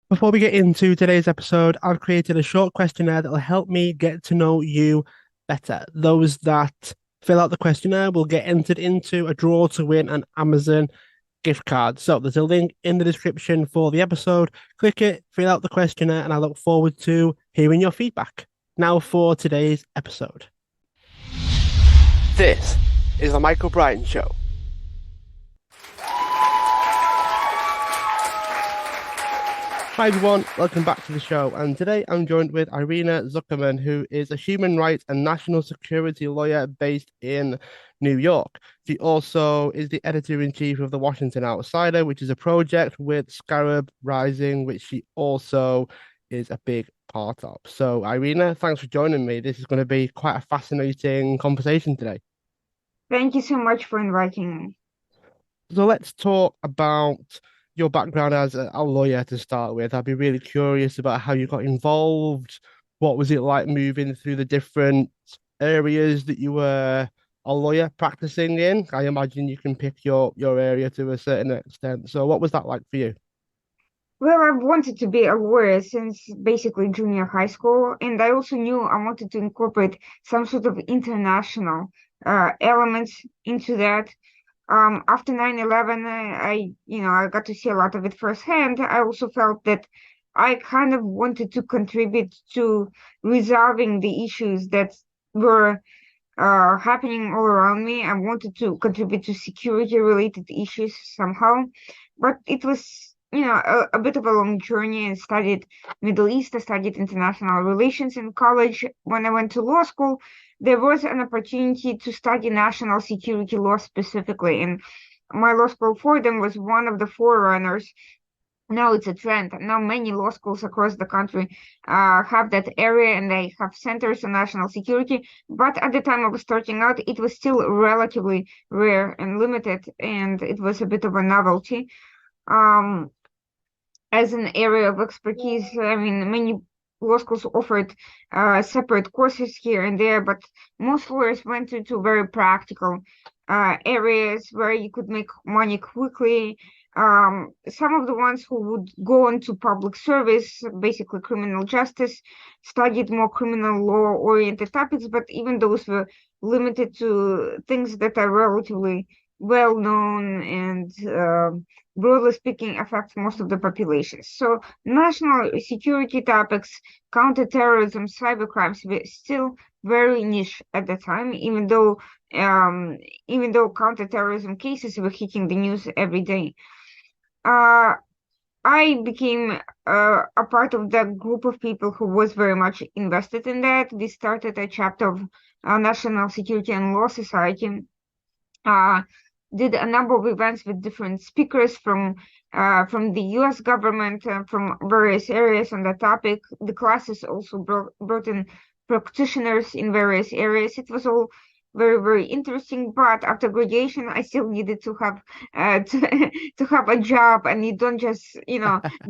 Before we get into today's episode, I've created a short questionnaire that will help me get to know you better. Those that fill out the questionnaire will get entered into a draw to win an Amazon gift card. So there's a link in the description for the episode. Click it, fill out the questionnaire, and I look forward to hearing your feedback. Now for today's episode. This is the Michael Brian Show. Hi everyone, welcome back to the show. And today I'm joined with Irina Tsukerman, who is a human rights and national security lawyer based in New York. She also is the editor-in-chief of the Washington Outsider, which is a project with Scarab Rising, which she also is a big part of. So Irina, thanks for joining me. This is going to be quite a fascinating conversation today. Thank you so much for inviting me. So let's talk about your background as a lawyer to start with. I'd be really curious about how you got involved. What was it like moving through the different areas that you were a lawyer practicing in? I imagine you can pick your area to a certain extent. So what was that like for you? Well, I've wanted to be a lawyer since basically junior high school, and I also knew I wanted to incorporate some sort of international elements into that. After 9/11, I got to see a lot of it firsthand. I also felt that I kind of wanted to contribute to resolving the issues that were happening all around me. I wanted to contribute to security related issues somehow, but it was, a bit of a long journey. I studied Middle East, I studied international relations in college. When I went to law school, there was an opportunity to study national security law specifically, and my law school for them was one of the forerunners. Now it's a trend. Now many law schools across the country have that area and they have centers on national security. But at the time I was starting out, it was still relatively rare and limited, and it was a bit of a novelty. Um, as an area of expertise, I mean, many law schools offered separate courses here and there, but most lawyers went into very practical areas where you could make money quickly. Some of the ones who would go into public service, basically criminal justice, studied more criminal law-oriented topics, but even those were limited to things that are relatively well known and broadly speaking, affects most of the population. So national security topics, counterterrorism, cybercrimes were still very niche at the time, even though counterterrorism cases were hitting the news every day. Uh, I became a part of the group of people who was very much invested in that. We started a chapter of National Security and Law Society. Uh, did a number of events with different speakers from the U.S. government, from various areas on the topic. The classes also brought in practitioners in various areas. It was all very, very interesting. But after graduation, I still needed to have to have a job, and you don't just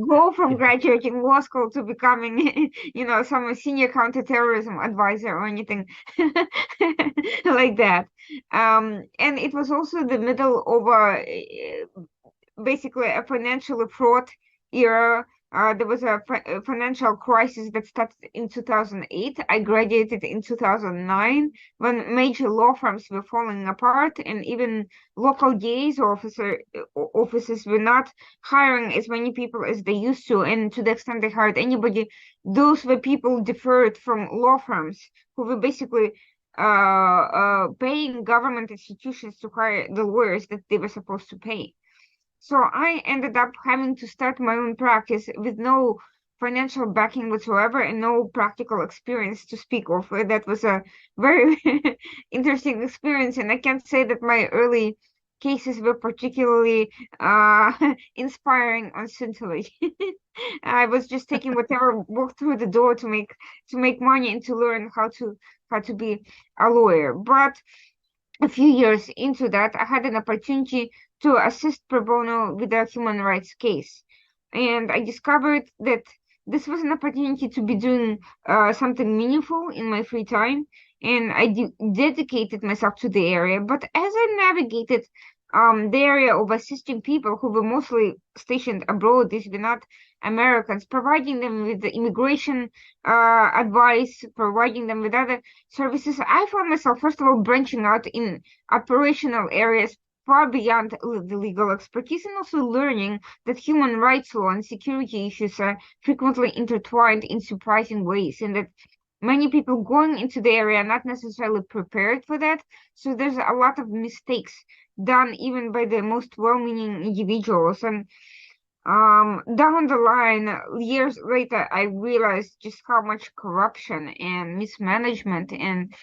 go from graduating law school to becoming some senior counterterrorism advisor or anything like that. And it was also the middle of basically a financially fraught era. There was a financial crisis that started in 2008. I graduated in 2009 when major law firms were falling apart, and even local DA's offices were not hiring as many people as they used to. And to the extent they hired anybody, those were people deferred from law firms who were basically paying government institutions to hire the lawyers that they were supposed to pay. So I ended up having to start my own practice with no financial backing whatsoever and no practical experience to speak of. That was a very interesting experience, and I can't say that my early cases were particularly inspiring or scintillating. I was just taking whatever walked through the door to make money and to learn how to be a lawyer. But a few years into that, I had an opportunity to assist pro bono with a human rights case. And I discovered that this was an opportunity to be doing something meaningful in my free time. And I dedicated myself to the area. But as I navigated the area of assisting people who were mostly stationed abroad, these were not Americans, providing them with the immigration advice, providing them with other services. I found myself, first of all, branching out in operational areas far beyond the legal expertise, and also learning that human rights law and security issues are frequently intertwined in surprising ways, and that many people going into the area are not necessarily prepared for that. So there's a lot of mistakes done even by the most well-meaning individuals. And down the line, years later, I realized just how much corruption and mismanagement and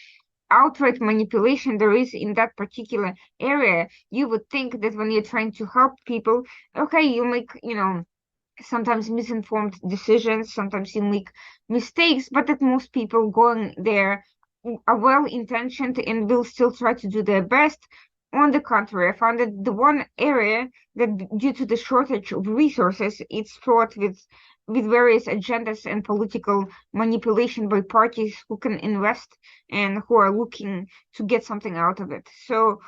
outright manipulation there is in that particular area. You would think that when you're trying to help people, okay, you make, sometimes misinformed decisions, sometimes you make mistakes, but that most people going there are well intentioned and will still try to do their best. On the contrary, I found that the one area that, due to the shortage of resources, it's fraught with various agendas and political manipulation by parties who can invest and who are looking to get something out of it. So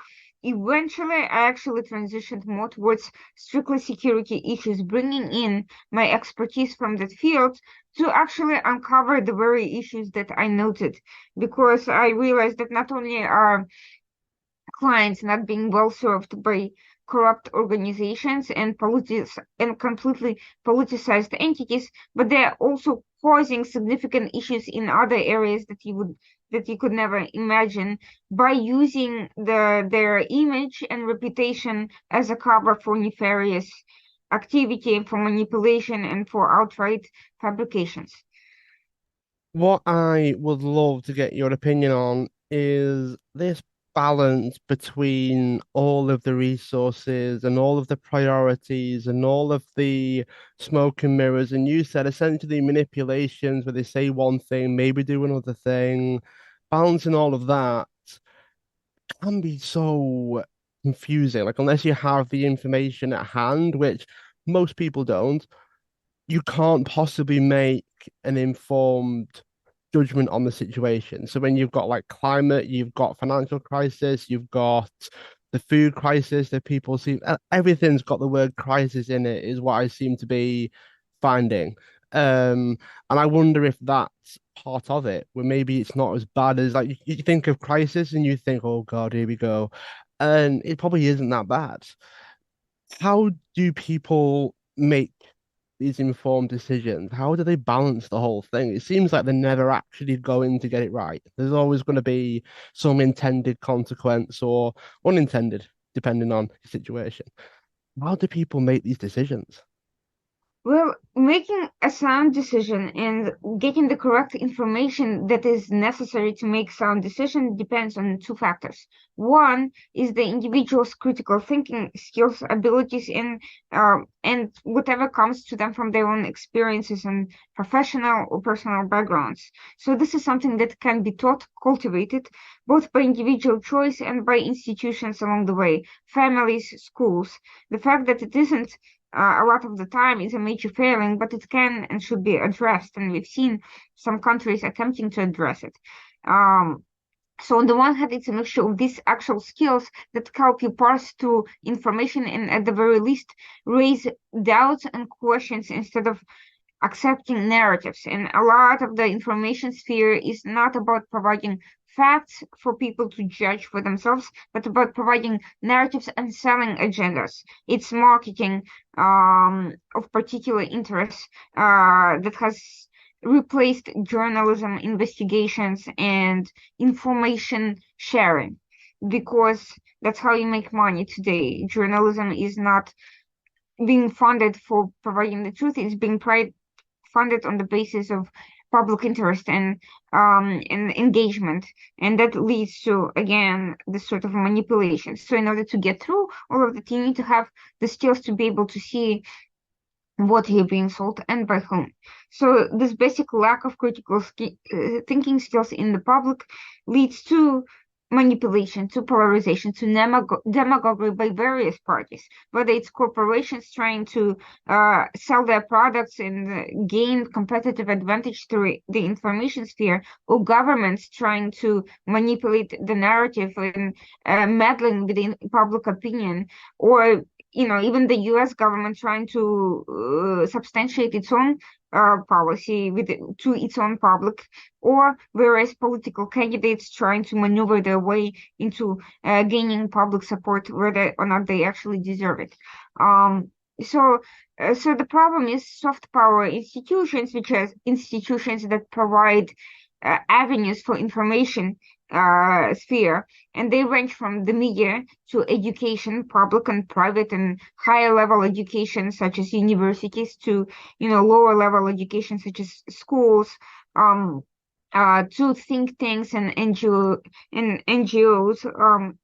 eventually, I actually transitioned more towards strictly security issues, bringing in my expertise from that field to actually uncover the very issues that I noted, because I realized that not only are clients not being well served by corrupt organizations and completely politicized entities, but they're also causing significant issues in other areas that you could never imagine by using their image and reputation as a cover for nefarious activity, for manipulation, and for outright fabrications. What I would love to get your opinion on is this balance between all of the resources and all of the priorities and all of the smoke and mirrors. And you said essentially manipulations where they say one thing, maybe do another thing. Balancing all of that can be so confusing. Like, unless you have the information at hand, which most people don't, you can't possibly make an informed judgment on the situation. So when you've got like climate, you've got financial crisis, you've got the food crisis that people seem everything's got the word crisis in it, is what I seem to be finding. And I wonder if that's part of it, where maybe it's not as bad as like you think of crisis and you think, oh God, here we go. And it probably isn't that bad. How do people make these informed decisions? How do they balance the whole thing? It seems like they're never actually going to get it right. There's always going to be some intended consequence or unintended, depending on the situation. How do people make these decisions? Well, making a sound decision and getting the correct information that is necessary to make sound decision depends on two factors. One is the individual's critical thinking skills, abilities, and whatever comes to them from their own experiences and professional or personal backgrounds. So this is something that can be taught, cultivated, both by individual choice and by institutions along the way, families, schools. The fact that it isn't a lot of the time is a major failing, but it can and should be addressed, and we've seen some countries attempting to address it. Um, so on the one hand, it's a mixture of these actual skills that help you parse through information and at the very least raise doubts and questions instead of accepting narratives. And a lot of the information sphere is not about providing facts for people to judge for themselves, but about providing narratives and selling agendas. It's marketing of particular interests that has replaced journalism, investigations, and information sharing, because that's how you make money today. Journalism is not being funded for providing the truth; it's being funded on the basis of public interest and engagement, and that leads to again this sort of manipulation. So in order to get through all of that, you need to have the skills to be able to see what you're being sold and by whom. So this basic lack of critical thinking skills in the public leads to manipulation, to polarization, to demagoguery by various parties, whether it's corporations trying to sell their products and gain competitive advantage through the information sphere, or governments trying to manipulate the narrative and meddling with the public opinion, or even the US government trying to substantiate its own policy to its own public, or various political candidates trying to maneuver their way into gaining public support, whether or not they actually deserve it. Um, so, so the problem is soft power institutions, which are institutions that provide avenues for information sphere, and they range from the media to education, public and private, and higher level education such as universities to lower level education such as schools, um, to think tanks and NGOs.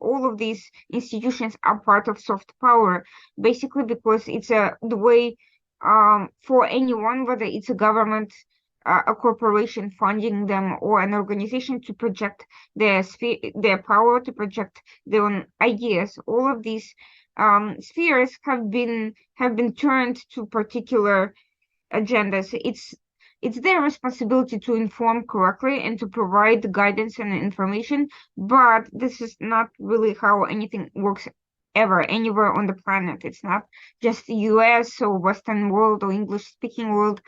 All of these institutions are part of soft power, basically because it's the way for anyone, whether it's a government, a corporation funding them, or an organization, to project their power, to project their own ideas. All of these spheres have been turned to particular agendas. It's their responsibility to inform correctly and to provide guidance and information, but this is not really how anything works ever anywhere on the planet. It's not just the US or Western world or English speaking world.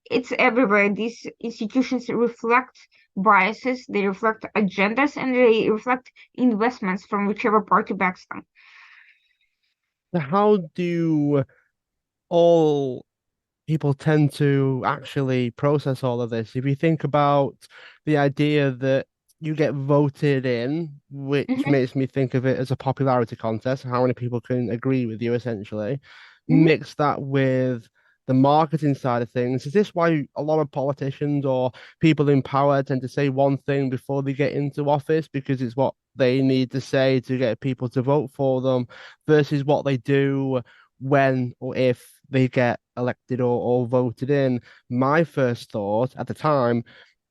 It's everywhere. These institutions reflect biases, they reflect agendas, and they reflect investments from whichever party backs them. How do all people tend to actually process all of this? If you think about the idea that you get voted in, which Hmm. makes me think of it as a popularity contest, how many people can agree with you essentially, Hmm. mix that with the marketing side of things. Is this why a lot of politicians or people in power tend to say one thing before they get into office because it's what they need to say to get people to vote for them versus what they do when or if they get elected or voted in? My first thought at the time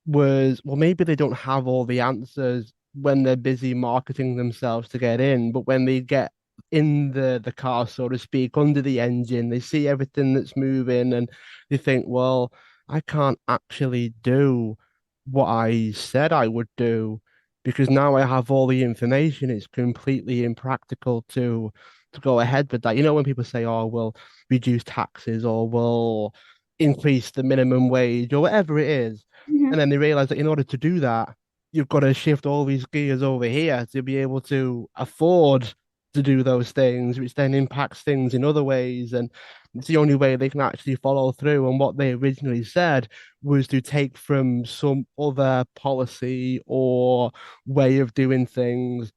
was, well, maybe they don't have all the answers when they're busy marketing themselves to get in, but when they get in the car, so to speak, under the engine, they see everything that's moving and they think, well, I can't actually do what I said I would do because now I have all the information. It's completely impractical to go ahead with that. You know, when people say, oh, we'll reduce taxes or we'll increase the minimum wage or whatever it is. And then they realize that in order to do that, you've got to shift all these gears over here to be able to afford to do those things, which then impacts things in other ways. And it's the only way they can actually follow through. And what they originally said was to take from some other policy or way of doing things,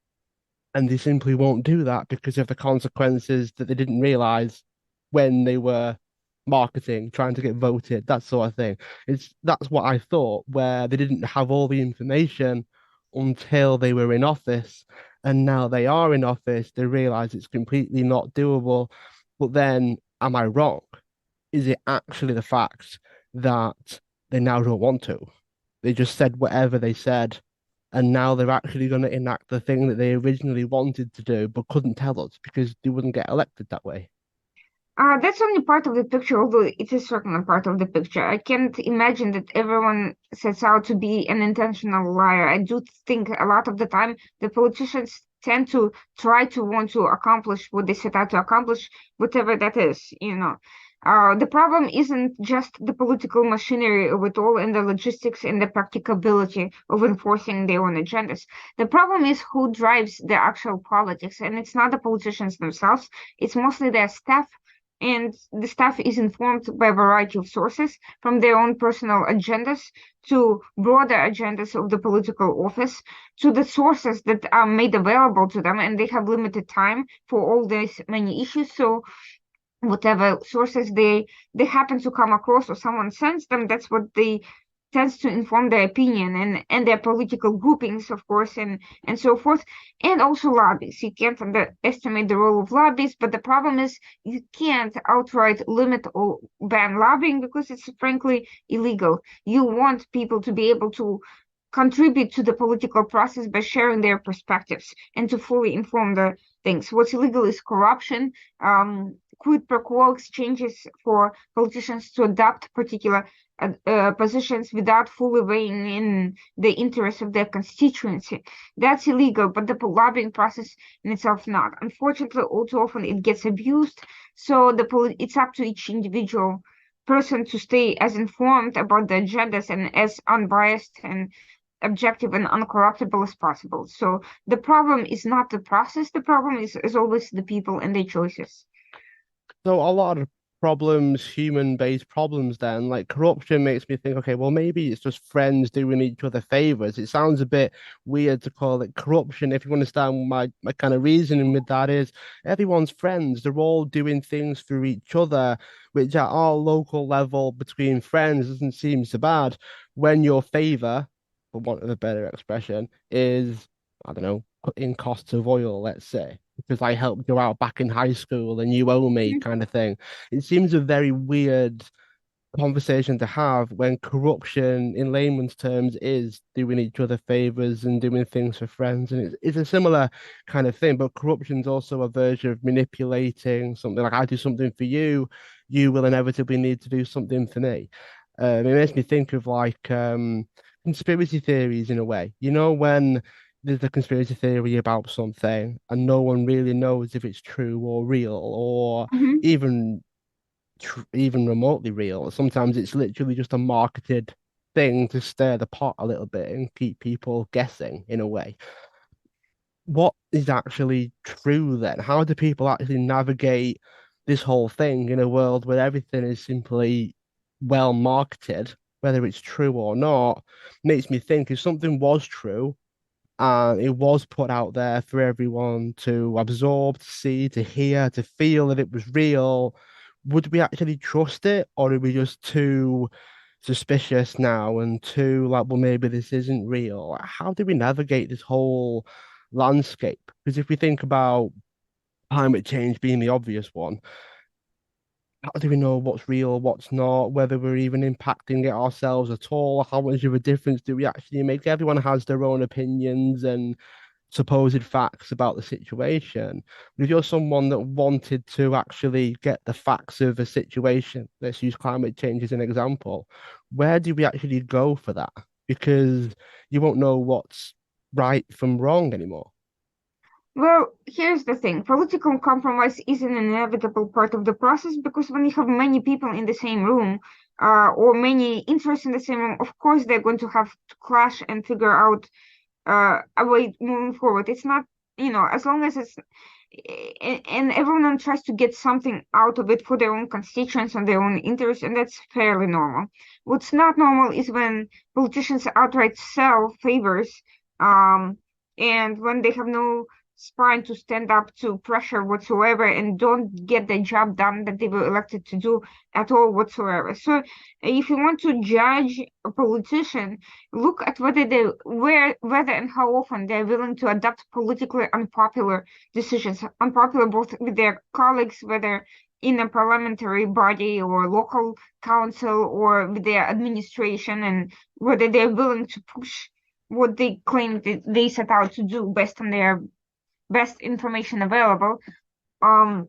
and they simply won't do that because of the consequences that they didn't realize when they were marketing, trying to get voted, that sort of thing. That's what I thought, where they didn't have all the information until they were in office, and now they are in office, they realize it's completely not doable. But then, am I wrong? Is it actually the fact that they now don't want to? They just said whatever they said, and now they're actually going to enact the thing that they originally wanted to do but couldn't tell us because they wouldn't get elected that way. That's only part of the picture, although it is certainly a part of the picture. I can't imagine that everyone sets out to be an intentional liar. I do think a lot of the time the politicians tend to try to want to accomplish what they set out to accomplish, whatever that is. The problem isn't just the political machinery of it all and the logistics and the practicability of enforcing their own agendas. The problem is who drives the actual politics, and it's not the politicians themselves. It's mostly their staff, and the staff is informed by a variety of sources, from their own personal agendas to broader agendas of the political office to the sources that are made available to them, and they have limited time for all these many issues. So whatever sources they happen to come across or someone sends them, that's what they tends to inform their opinion and their political groupings, of course, and so forth. And also lobbies. You can't underestimate the role of lobbies, but the problem is you can't outright limit or ban lobbying because it's frankly illegal. You want people to be able to contribute to the political process by sharing their perspectives and to fully inform the things. What's illegal is corruption, quid pro quo exchanges for politicians to adopt particular positions without fully weighing in the interests of their constituency. That's illegal, but the lobbying process in itself not. Unfortunately, all too often it gets abused, so it's up to each individual person to stay as informed about the agendas and as unbiased and objective and uncorruptible as possible. So the problem is not the process, the problem is always the people and their choices. So a lot of problems, human-based problems then, like corruption makes me think, okay, well, maybe it's just friends doing each other favors. It sounds a bit weird to call it corruption. If you understand my kind of reasoning with that is everyone's friends, they're all doing things for each other, which at our local level between friends doesn't seem so bad. When your favor, for want of a better expression, is, I don't know, cutting costs of oil, let's say, because I helped you out back in high school and you owe me kind of thing. It seems a very weird conversation to have when corruption, in layman's terms, is doing each other favors and doing things for friends. And it's a similar kind of thing, but corruption's also a version of manipulating something like I do something for you, you will inevitably need to do something for me. It makes me think of like conspiracy theories in a way. You know, when there's a conspiracy theory about something and no one really knows if it's true or real or Mhm. even even remotely real. Sometimes it's literally just a marketed thing to stir the pot a little bit and keep people guessing in a way. What is actually true then? How do people actually navigate this whole thing in a world where everything is simply well marketed, whether it's true or not? Makes me think if something was true and it was put out there for everyone to absorb, to see, to hear, to feel that it was real, would we actually trust it, or are we just too suspicious now and too like, well, maybe this isn't real? How do we navigate this whole landscape? Because if we think about climate change being the obvious one, how do we know what's real, what's not, whether we're even impacting it ourselves at all? How much of a difference do we actually make? Everyone has their own opinions and supposed facts about the situation. But if you're someone that wanted to actually get the facts of a situation, let's use climate change as an example, where do we actually go for that? Because you won't know what's right from wrong anymore. Well, here's the thing. Political compromise is an inevitable part of the process because when you have many people in the same room, or many interests in the same room, of course they're going to have to clash and figure out a way moving forward. It's not, as long as it's and everyone tries to get something out of it for their own constituents and their own interests, and that's fairly normal. What's not normal is when politicians outright sell favors, and when they have no spine to stand up to pressure whatsoever and don't get the job done that they were elected to do at all whatsoever. So if you want to judge a politician, look at whether and how often they're willing to adopt politically unpopular decisions, unpopular both with their colleagues, whether in a parliamentary body or local council or with their administration, and whether they're willing to push what they claim that they set out to do based on their best information available. Um,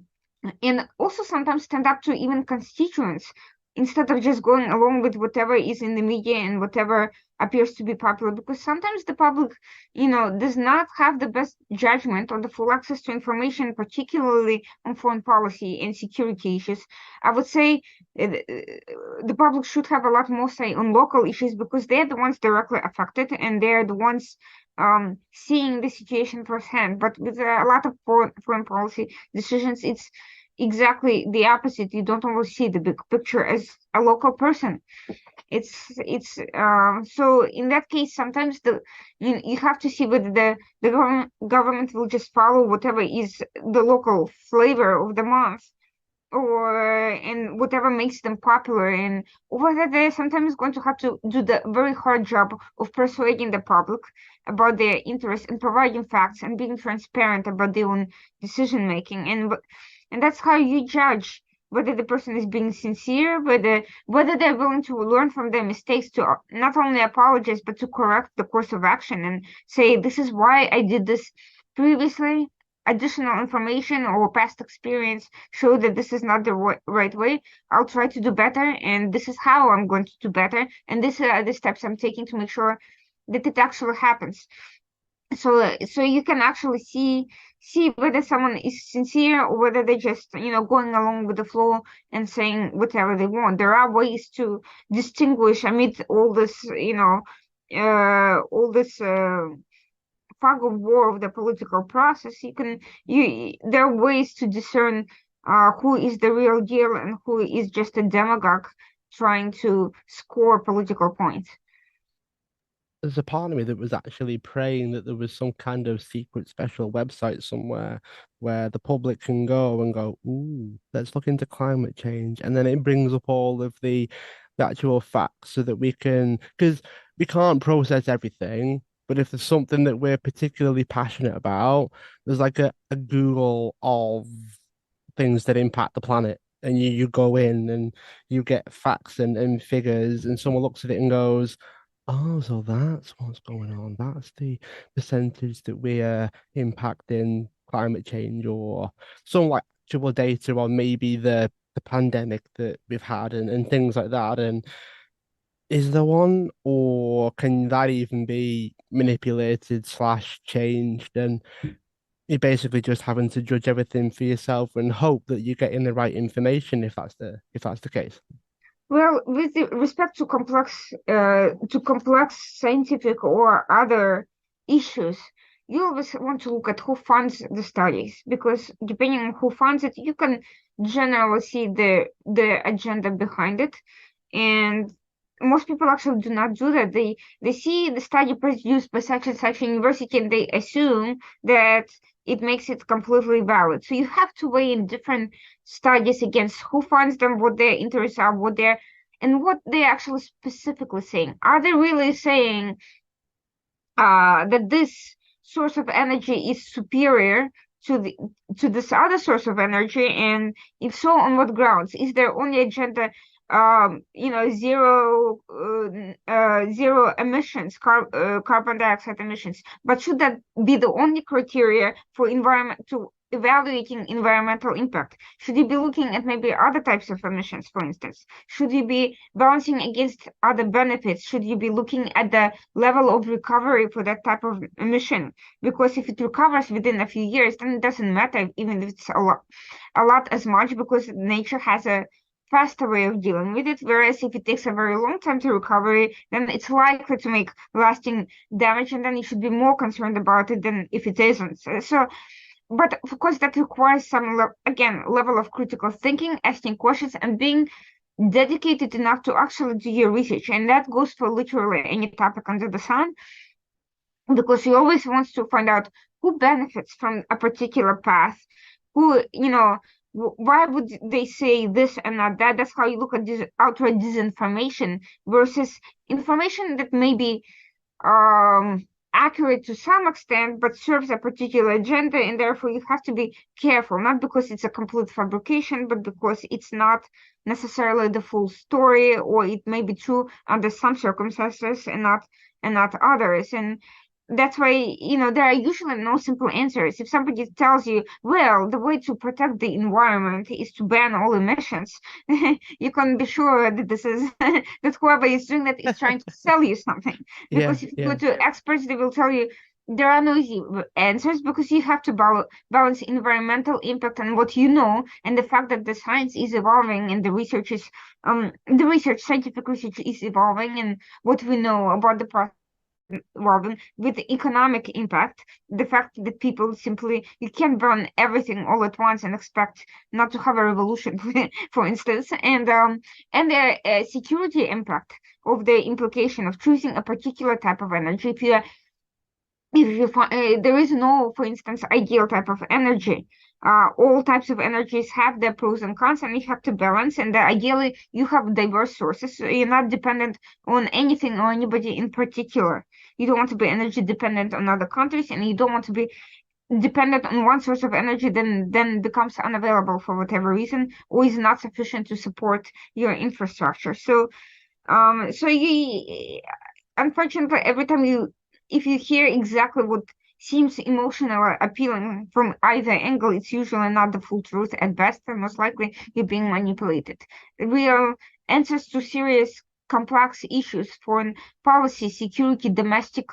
and also sometimes stand up to even constituents instead of just going along with whatever is in the media and whatever appears to be popular, because sometimes the public, does not have the best judgment or the full access to information, particularly on foreign policy and security issues. I would say the public should have a lot more say on local issues because they're the ones directly affected and they're the ones seeing the situation firsthand. But with a lot of foreign policy decisions, it's exactly the opposite. You don't always see the big picture as a local person. It's so in that case, sometimes you have to see whether the government will just follow whatever is the local flavor of the month or and whatever makes them popular, and whether they're sometimes going to have to do the very hard job of persuading the public about their interests and providing facts and being transparent about their own decision making, and that's how you judge whether the person is being sincere, whether they're willing to learn from their mistakes, to not only apologize but to correct the course of action and say this is why I did this previously, additional information or past experience show that this is not the right way, I'll try to do better, and this is how I'm going to do better, and these are the steps I'm taking to make sure that it actually happens. So you can actually see whether someone is sincere or whether they're just, going along with the flow and saying whatever they want. There are ways to distinguish amid all this, all this fog of war of the political process. There are ways to discern who is the real deal and who is just a demagogue trying to score political points. There's a part of me that was actually praying that there was some kind of secret special website somewhere where the public can go and go, ooh, let's look into climate change. And then it brings up all of the actual facts so that we can, because we can't process everything, but if there's something that we're particularly passionate about, there's like a Google of things that impact the planet. And you go in and you get facts and figures, and someone looks at it and goes, oh, so that's what's going on. That's the percentage that we are impacting climate change, or some like actual data on maybe the pandemic that we've had and things like that. And is there one, or can that even be manipulated slash changed? And you're basically just having to judge everything for yourself and hope that you're getting the right information if that's the case. Well, with respect to complex scientific or other issues, you always want to look at who funds the studies, because depending on who funds it, you can generally see the agenda behind it. And most people actually do not do that. They see the study produced by such and such university, and they assume that it makes it completely valid. So you have to weigh in different studies against who funds them, what their interests are, what they're actually specifically saying. Are they really saying that this source of energy is superior to this other source of energy? And if so, on what grounds? Is their only agenda zero emissions, carbon dioxide emissions? But should that be the only criteria for evaluating environmental impact? Should you be looking at maybe other types of emissions, for instance? Should you be balancing against other benefits? Should you be looking at the level of recovery for that type of emission? Because if it recovers within a few years, then it doesn't matter even if it's a lot as much, because nature has a faster way of dealing with it. Whereas if it takes a very long time to recovery, then it's likely to make lasting damage, and then you should be more concerned about it than if it isn't. But of course, that requires some, again, level of critical thinking, asking questions, and being dedicated enough to actually do your research. And that goes for literally any topic under the sun, because you always want to find out who benefits from a particular path, who, why would they say this and not that? That's how you look at this outright disinformation versus information that may be accurate to some extent, but serves a particular agenda, and therefore you have to be careful, not because it's a complete fabrication, but because it's not necessarily the full story, or it may be true under some circumstances and not others. And that's why, there are usually no simple answers. If somebody tells you, well, the way to protect the environment is to ban all emissions, you can be sure that this is that whoever is doing that is trying to sell you something. Because if you go to experts, they will tell you there are no easy answers, because you have to balance environmental impact and what you know, and the fact that the science is evolving and scientific research is evolving, and what we know about the process evolving with the economic impact, the fact that people simply, you can't burn everything all at once and expect not to have a revolution, for instance, and the security impact of the implication of choosing a particular type of energy. If you find there is no, for instance, ideal type of energy. All types of energies have their pros and cons, and you have to balance. And ideally, you have diverse sources, so you're not dependent on anything or anybody in particular. You don't want to be energy dependent on other countries, and you don't want to be dependent on one source of energy, then becomes unavailable for whatever reason, or is not sufficient to support your infrastructure. So, so you, unfortunately, every time if you hear exactly what seems emotional or appealing from either angle, it's usually not the full truth at best, and most likely you're being manipulated. Real answers to serious complex issues, foreign policy, security, domestic,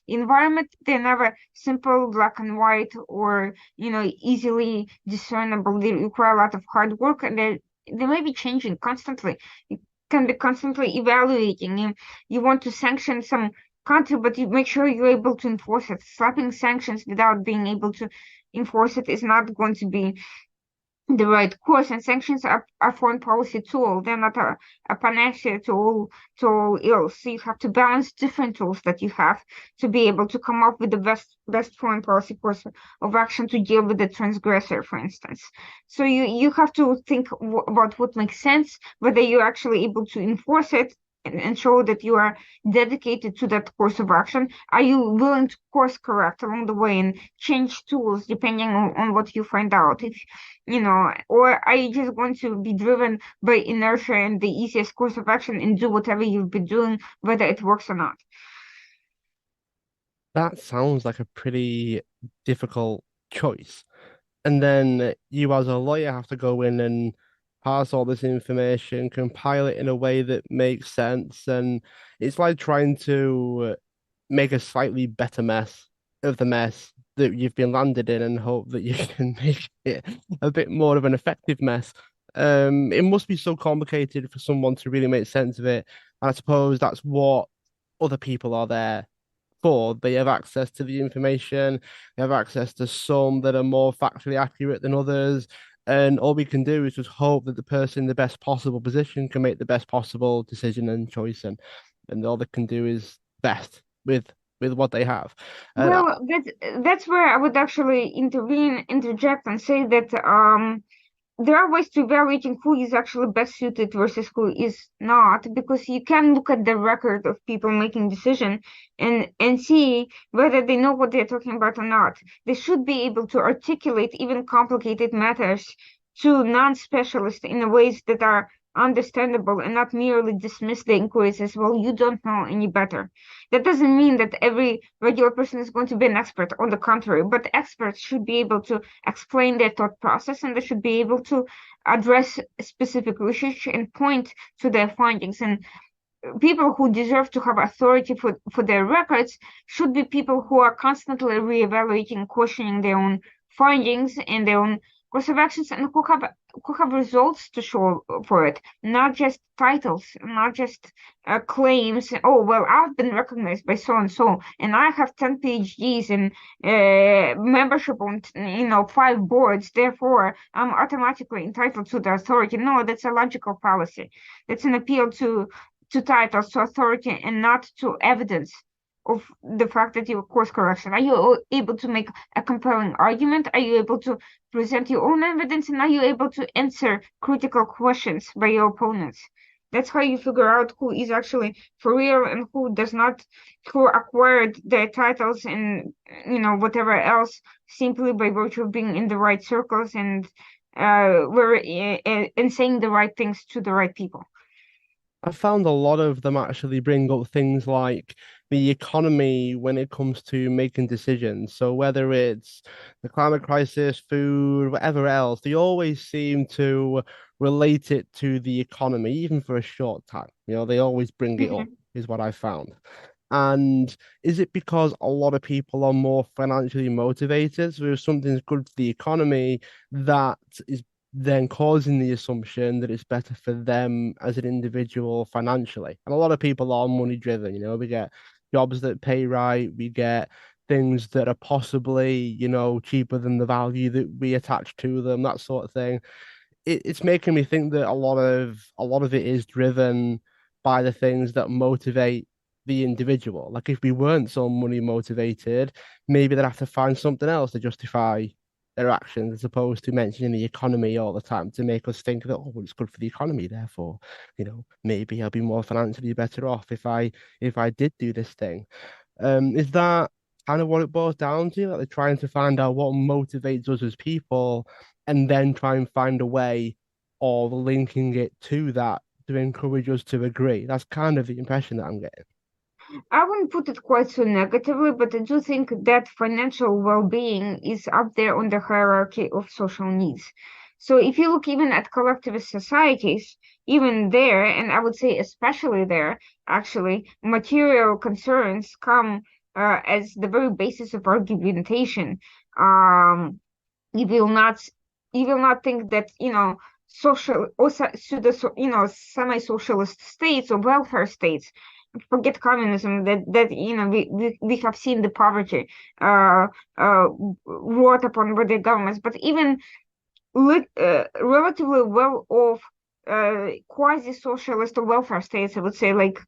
environment, they're never simple, black and white, or, easily discernible. They require a lot of hard work, and they may be changing constantly. You can be constantly evaluating. You want to sanction some country, but you make sure you're able to enforce it. Slapping sanctions without being able to enforce it is not going to be the right course, and sanctions are a foreign policy tool. They're not a panacea to all ills. So you have to balance different tools that you have to be able to come up with the best foreign policy course of action to deal with the transgressor, for instance. So you have to think about what makes sense, whether you're actually able to enforce it, and show that you are dedicated to that course of action. Are you willing to course correct along the way and change tools depending on what you find out? If or are you just going to be driven by inertia and the easiest course of action and do whatever you've been doing, whether it works or not? That sounds like a pretty difficult choice. And then you, as a lawyer, have to go in and pass all this information, compile it in a way that makes sense. And it's like trying to make a slightly better mess of the mess that you've been landed in and hope that you can make it a bit more of an effective mess. It must be so complicated for someone to really make sense of it. And I suppose that's what other people are there for. They have access to the information, they have access to some that are more factually accurate than others. And all we can do is just hope that the person in the best possible position can make the best possible decision and choice. And all they can do is best with what they have. And Well, that's where I would actually interject and say that there are ways to evaluating who is actually best suited versus who is not, because you can look at the record of people making decision and see whether they know what they're talking about or not. They should be able to articulate even complicated matters to non-specialists in ways that are understandable and not merely dismiss the inquiries as, well, you don't know any better. That doesn't mean that every regular person is going to be an expert. On the contrary, but experts should be able to explain their thought process, and they should be able to address specific research and point to their findings. And people who deserve to have authority for their records should be people who are constantly reevaluating, questioning their own findings and their own course of actions, and who have results to show for it, not just titles, not just claims. Oh, well, I've been recognized by so and so, and I have 10 PhDs and membership on 5 boards. Therefore, I'm automatically entitled to the authority. No, that's a logical fallacy. That's an appeal to titles, to authority, and not to evidence of the fact that your course correction. Are you able to make a compelling argument? Are you able to present your own evidence? And are you able to answer critical questions by your opponents? That's how you figure out who is actually for real and who does not, who acquired their titles and whatever else simply by virtue of being in the right circles and and saying the right things to the right people. I found a lot of them actually bring up things like the economy when it comes to making decisions. So whether it's the climate crisis, food, whatever else, they always seem to relate it to the economy, even for a short time. They always bring it up, Mhm. is what I found. And is it because a lot of people are more financially motivated? So if something's good for the economy, that is then causing the assumption that it's better for them as an individual financially. And a lot of people are money driven, we get jobs that pay right, we get things that are possibly, cheaper than the value that we attach to them, that sort of thing. It's making me think that a lot of it is driven by the things that motivate the individual. Like if we weren't so money motivated, maybe they'd have to find something else to justify their actions as opposed to mentioning the economy all the time to make us think that, oh, well, it's good for the economy, therefore, maybe I'll be more financially better off if I did do this thing. Is that kind of what it boils down to? Like they're trying to find out what motivates us as people and then try and find a way of linking it to that to encourage us to agree. That's kind of the impression that I'm getting. I wouldn't put it quite so negatively, but I do think that financial well-being is up there on the hierarchy of social needs. So if you look even at collectivist societies, even there, and I would say especially there, actually, material concerns come as the very basis of argumentation. Um, you will not you will not think that social or semi-socialist states or welfare states, forget communism, that we have seen the poverty uh wrought upon by the governments, but even relatively well off quasi-socialist or welfare states, I would say, like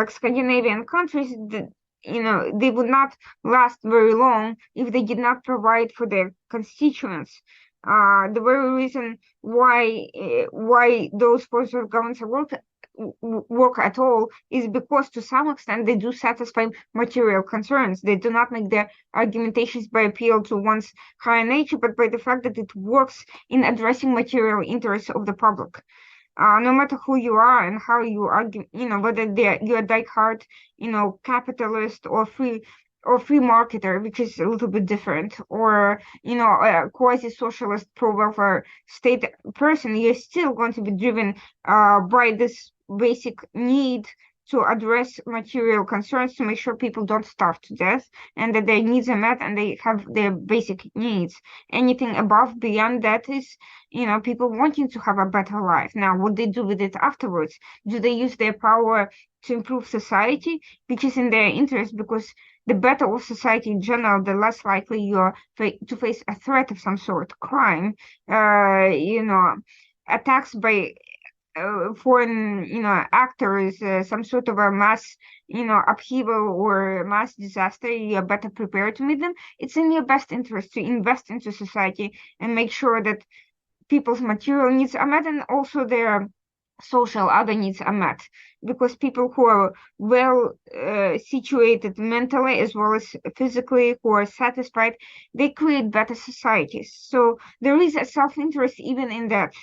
Scandinavian countries, they would not last very long if they did not provide for their constituents. The very reason why those forms of governments work at all is because to some extent they do satisfy material concerns. They do not make their argumentations by appeal to one's higher nature, but by the fact that it works in addressing material interests of the public. No matter who you are and how you argue, whether you're a diehard, capitalist or free marketer, which is a little bit different, or a quasi-socialist pro-welfare state person, you're still going to be driven by this basic need to address material concerns to make sure people don't starve to death and that their needs are met and they have their basic needs. Anything above beyond that is people wanting to have a better life. Now, what they do with it afterwards? Do they use their power to improve society, which is in their interest? Because the better of society in general, the less likely you are to face a threat of some sort, crime, uh, you know, attacks by foreign, actors, some sort of a mass, upheaval or mass disaster. You're better prepared to meet them. It's in your best interest to invest into society and make sure that people's material needs are met and also their social other needs are met, because people who are well situated mentally as well as physically, who are satisfied, they create better societies. So there is a self-interest even in that,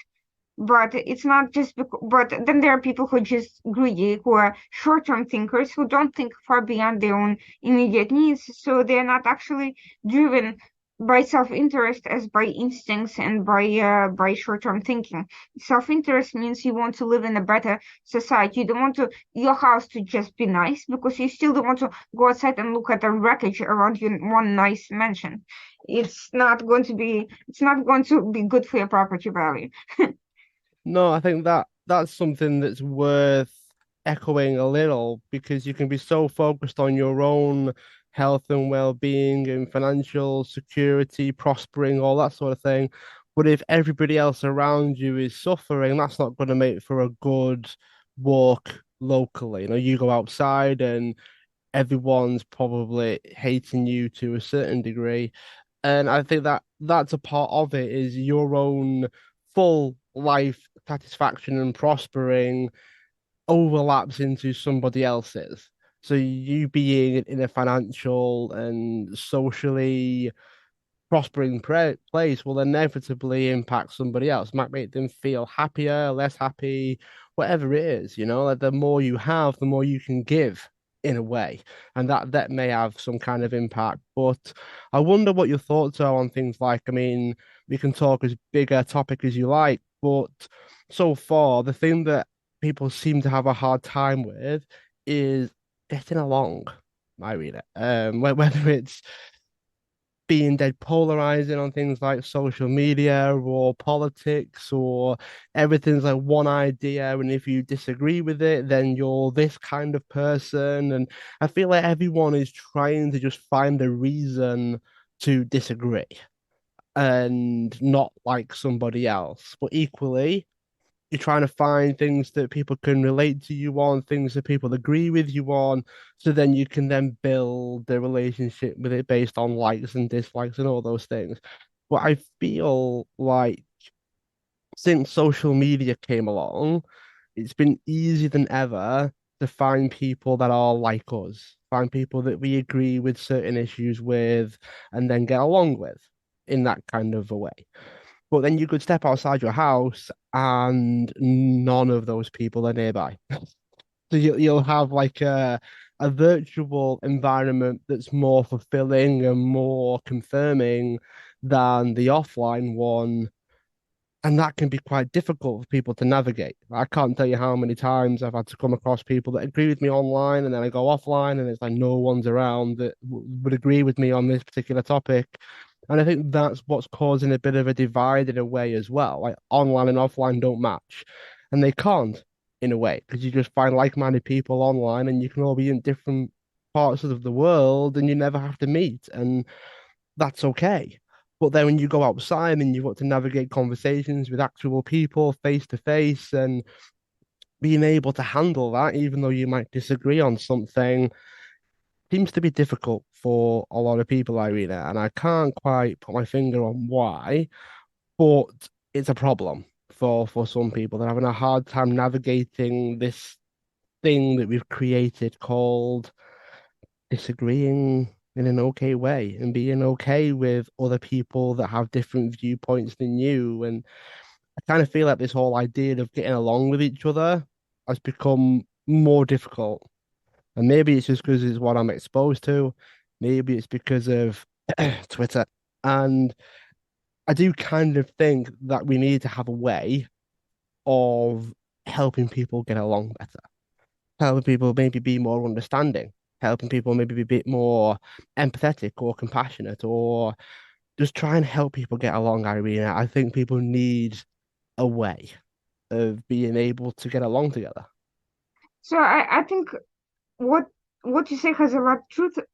but it's not just but then there are people who are just greedy, who are short-term thinkers, who don't think far beyond their own immediate needs, so they're not actually driven by self-interest as by instincts and by short-term thinking. Self-interest means you want to live in a better society. You don't want your house to just be nice, because you still don't want to go outside and look at the wreckage around your one nice mansion. It's not going to be good for your property value. No, I think that that's something that's worth echoing a little because you can be so focused on your own health and well-being and financial security, prospering, all that sort of thing. But if everybody else around you is suffering, that's not going to make for a good walk locally. You go outside and everyone's probably hating you to a certain degree. And I think that that's a part of it is your own full life satisfaction and prospering overlaps into somebody else's. So you being in a financial and socially prospering place will inevitably impact somebody else. Might make them feel happier, less happy, whatever it is. Like the more you have, the more you can give in a way, and that may have some kind of impact. But I wonder what your thoughts are on things like. I mean, we can talk as big a topic as you like, but so far the thing that people seem to have a hard time with is getting along. I read it. Whether it's being dead polarizing on things like social media or politics or everything's like one idea, and if you disagree with it then you're this kind of person. And I feel like everyone is trying to just find a reason to disagree and not like somebody else, but equally you're trying to find things that people can relate to you on, things that people agree with you on, so then you can then build the relationship with it based on likes and dislikes and all those things. But I feel like since social media came along, it's been easier than ever to find people that are like us, find people that we agree with certain issues with, and then get along with in that kind of a way. But then you could step outside your house and none of those people are nearby. So you'll have like a virtual environment that's more fulfilling and more confirming than the offline one. And that can be quite difficult for people to navigate. I can't tell you how many times I've had to come across people that agree with me online, and then I go offline, and it's like no one's around that would agree with me on this particular topic. And I think that's what's causing a bit of a divide in a way as well. Like online and offline don't match, and they can't in a way because you just find like-minded people online, and you can all be in different parts of the world, and you never have to meet. And that's okay. But then when you go outside and you've got to navigate conversations with actual people face to face and being able to handle that, even though you might disagree on something, seems to be difficult for a lot of people, Irina. And I can't quite put my finger on why, but it's a problem for some people. They're having a hard time navigating this thing that we've created called disagreeing in an okay way and being okay with other people that have different viewpoints than you. And I kind of feel like this whole idea of getting along with each other has become more difficult. And maybe it's just because it's what I'm exposed to. Maybe it's because of Twitter. And I do kind of think that we need to have a way of helping people get along better, helping people maybe be more understanding, helping people maybe be a bit more empathetic or compassionate, or just try and help people get along, Irina. I think people need a way of being able to get along together. So I think what what you say has a lot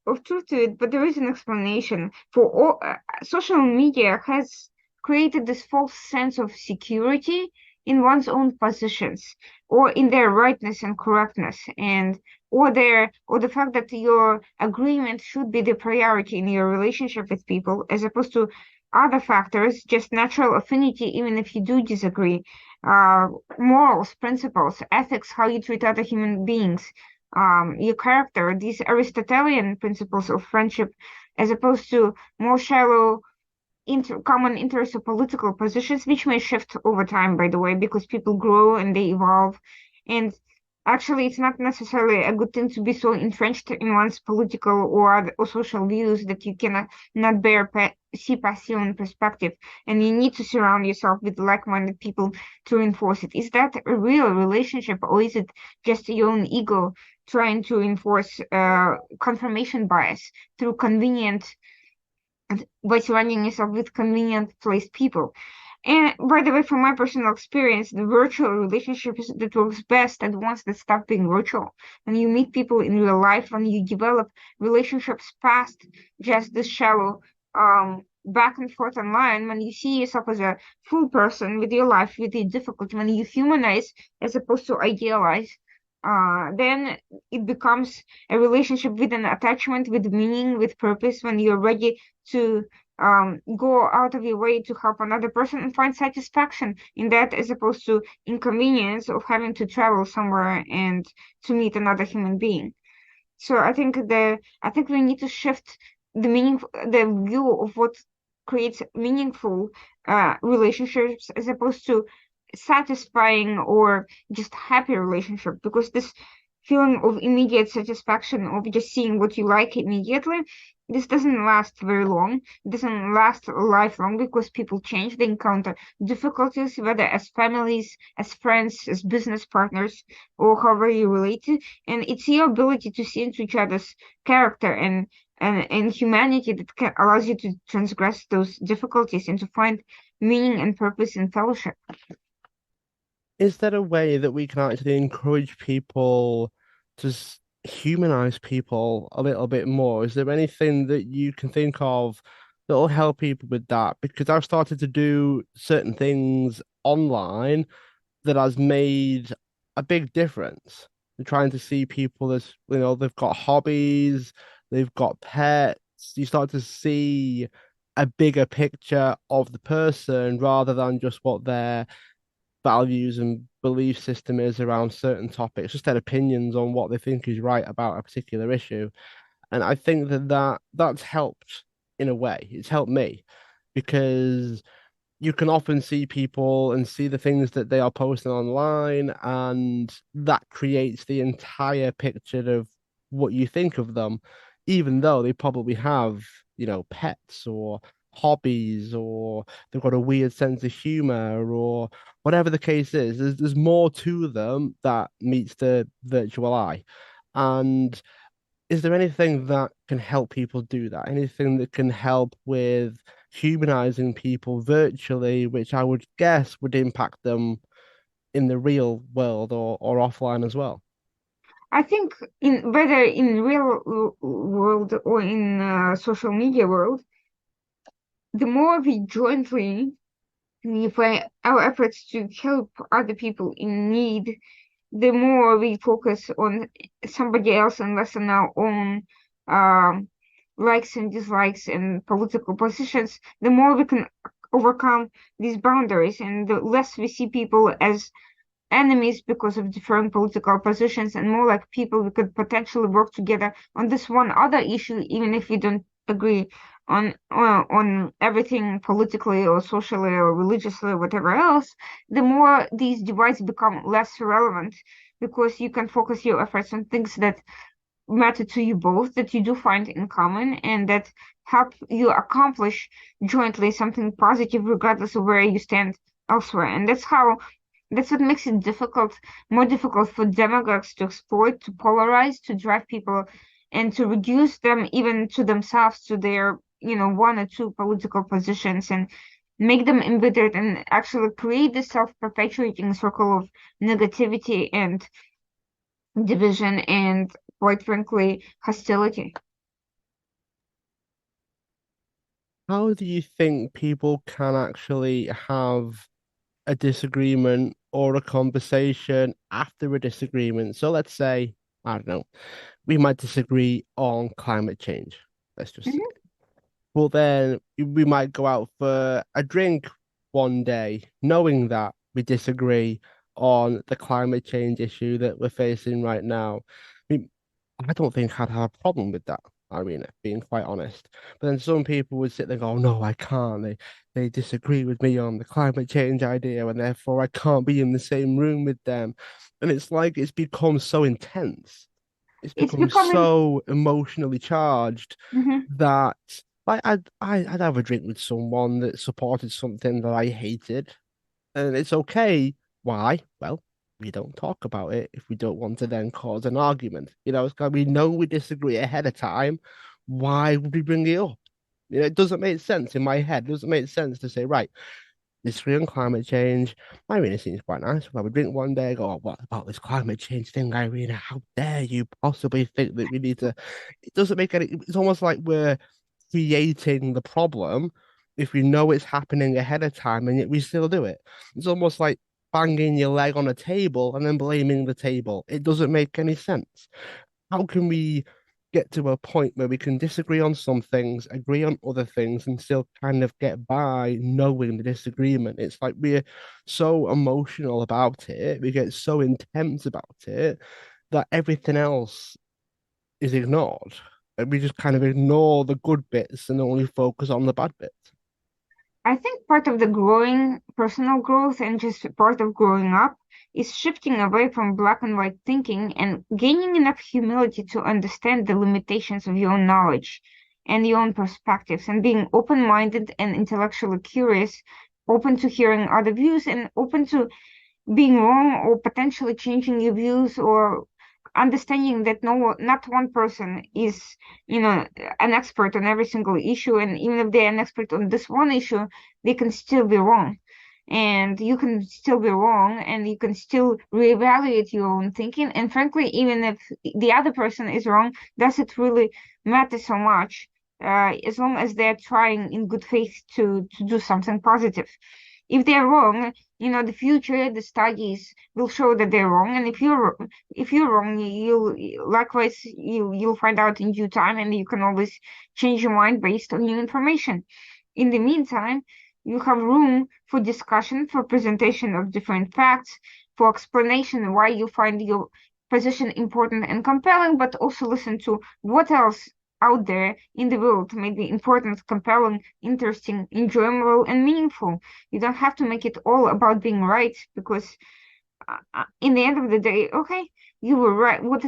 of truth to it, but there is an explanation for all. Social media has created this false sense of security in one's own positions, or in their rightness and correctness, and or the fact that your agreement should be the priority in your relationship with people, as opposed to other factors, just natural affinity, even if you do disagree. Uh, Morals, principles, ethics, how you treat other human beings, your character, these Aristotelian principles of friendship, as opposed to more shallow common interests or political positions, which may shift over time, by the way, because people grow and they evolve. And actually, it's not necessarily a good thing to be so entrenched in one's political or social views that you cannot not see past your own perspective. And you need to surround yourself with like-minded people to reinforce it. Is that a real relationship, or is it just your own ego trying to enforce confirmation bias through convenient by surrounding yourself with convenient placed people? And by the way, from my personal experience, the virtual relationship is that works best at ones that stop being virtual. When you meet people in real life, when you develop relationships past just this shallow back and forth online, when you see yourself as a full person with your life, with your difficulty, when you humanize as opposed to idealize, then it becomes a relationship with an attachment, with meaning, with purpose, when you're ready to go out of your way to help another person and find satisfaction in that, as opposed to inconvenience of having to travel somewhere and to meet another human being. So I think we need to shift the view of what creates meaningful relationships, as opposed to satisfying or just happy relationship, because this feeling of immediate satisfaction of just seeing what you like immediately, this doesn't last very long. It doesn't last lifelong, because people change. They encounter difficulties, whether as families, as friends, as business partners, or however you relate to. And it's your ability to see into each other's character and humanity that allows you to transgress those difficulties and to find meaning and purpose in fellowship. Is there a way that we can actually encourage people to humanize people a little bit more? Is there anything that you can think of that will help people with that? Because I've started to do certain things online that has made a big difference. You're trying to see people as, they've got hobbies, they've got pets. You start to see a bigger picture of the person rather than just what their values and belief system is around certain topics, just their opinions on what they think is right about a particular issue. And I think that that's helped in a way. It's helped me because you can often see people and see the things that they are posting online, and that creates the entire picture of what you think of them, even though they probably have, pets or hobbies, or they've got a weird sense of humor, or whatever the case is. There's more to them that meets the virtual eye. And is there anything that can help people do that? Anything that can help with humanizing people virtually, which I would guess would impact them in the real world or offline as well? I think in whether in real world or in social media world, the more we jointly unify our efforts to help other people in need, the more we focus on somebody else and less on our own um, likes and dislikes and political positions, the more we can overcome these boundaries and the less we see people as enemies because of different political positions and more like people we could potentially work together on this one other issue, even if we don't agree on everything politically or socially or religiously or whatever else, the more these divides become less relevant because you can focus your efforts on things that matter to you both, that you do find in common, and that help you accomplish jointly something positive regardless of where you stand elsewhere. And that's what makes it more difficult for demagogues to exploit, to polarize, to drive people, and to reduce them even to themselves, to their, one or two political positions, and make them embittered and actually create this self-perpetuating circle of negativity and division and, quite frankly, hostility. How do you think people can actually have a disagreement or a conversation after a disagreement? So let's say, I don't know, we might disagree on climate change. Let's just say. Mhm. Well, then we might go out for a drink one day, knowing that we disagree on the climate change issue that we're facing right now. I don't think I'd have a problem with that, Irina, being quite honest. But then some people would sit there and go, no, I can't. They disagree with me on the climate change idea, and therefore I can't be in the same room with them. And it's like it's become so intense. It's It's become becoming. so emotionally charged Mhm. that I'd have a drink with someone that supported something that I hated, and it's okay. Why? Well, we don't talk about it if we don't want to then cause an argument. It's like we know we disagree ahead of time. Why would we bring it up? It doesn't make sense in my head. It doesn't make sense to say, right, disagree on climate change. Irina seems quite nice. We'll have a drink one day, go, oh, what about this climate change thing, Irina? How dare you possibly think that we need to? It doesn't make any, it's almost like we're creating the problem if we know it's happening ahead of time and yet we still do it. It's almost like banging your leg on a table and then blaming the table. It doesn't make any sense. How can we get to a point where we can disagree on some things, agree on other things, and still kind of get by knowing the disagreement? It's like we're so emotional about it, we get so intense about it that everything else is ignored. And we just kind of ignore the good bits and only focus on the bad bits. I think part of the growing personal growth and just part of growing up is shifting away from black and white thinking and gaining enough humility to understand the limitations of your own knowledge and your own perspectives and being open-minded and intellectually curious, open to hearing other views and open to being wrong or potentially changing your views or understanding that not one person is, an expert on every single issue. And even if they're an expert on this one issue, they can still be wrong. And you can still be wrong and you can still reevaluate your own thinking. And frankly, even if the other person is wrong, does it really matter so much? As long as they're trying in good faith to do something positive. If they're wrong, the future, the studies will show that they're wrong. And if you're wrong, you'll find out in due time, and you can always change your mind based on new information. In the meantime, you have room for discussion, for presentation of different facts, for explanation why you find your position important and compelling, but also listen to what else out there in the world may be important, compelling, interesting, enjoyable, and meaningful. You don't have to make it all about being right because in the end of the day, okay, you were right. What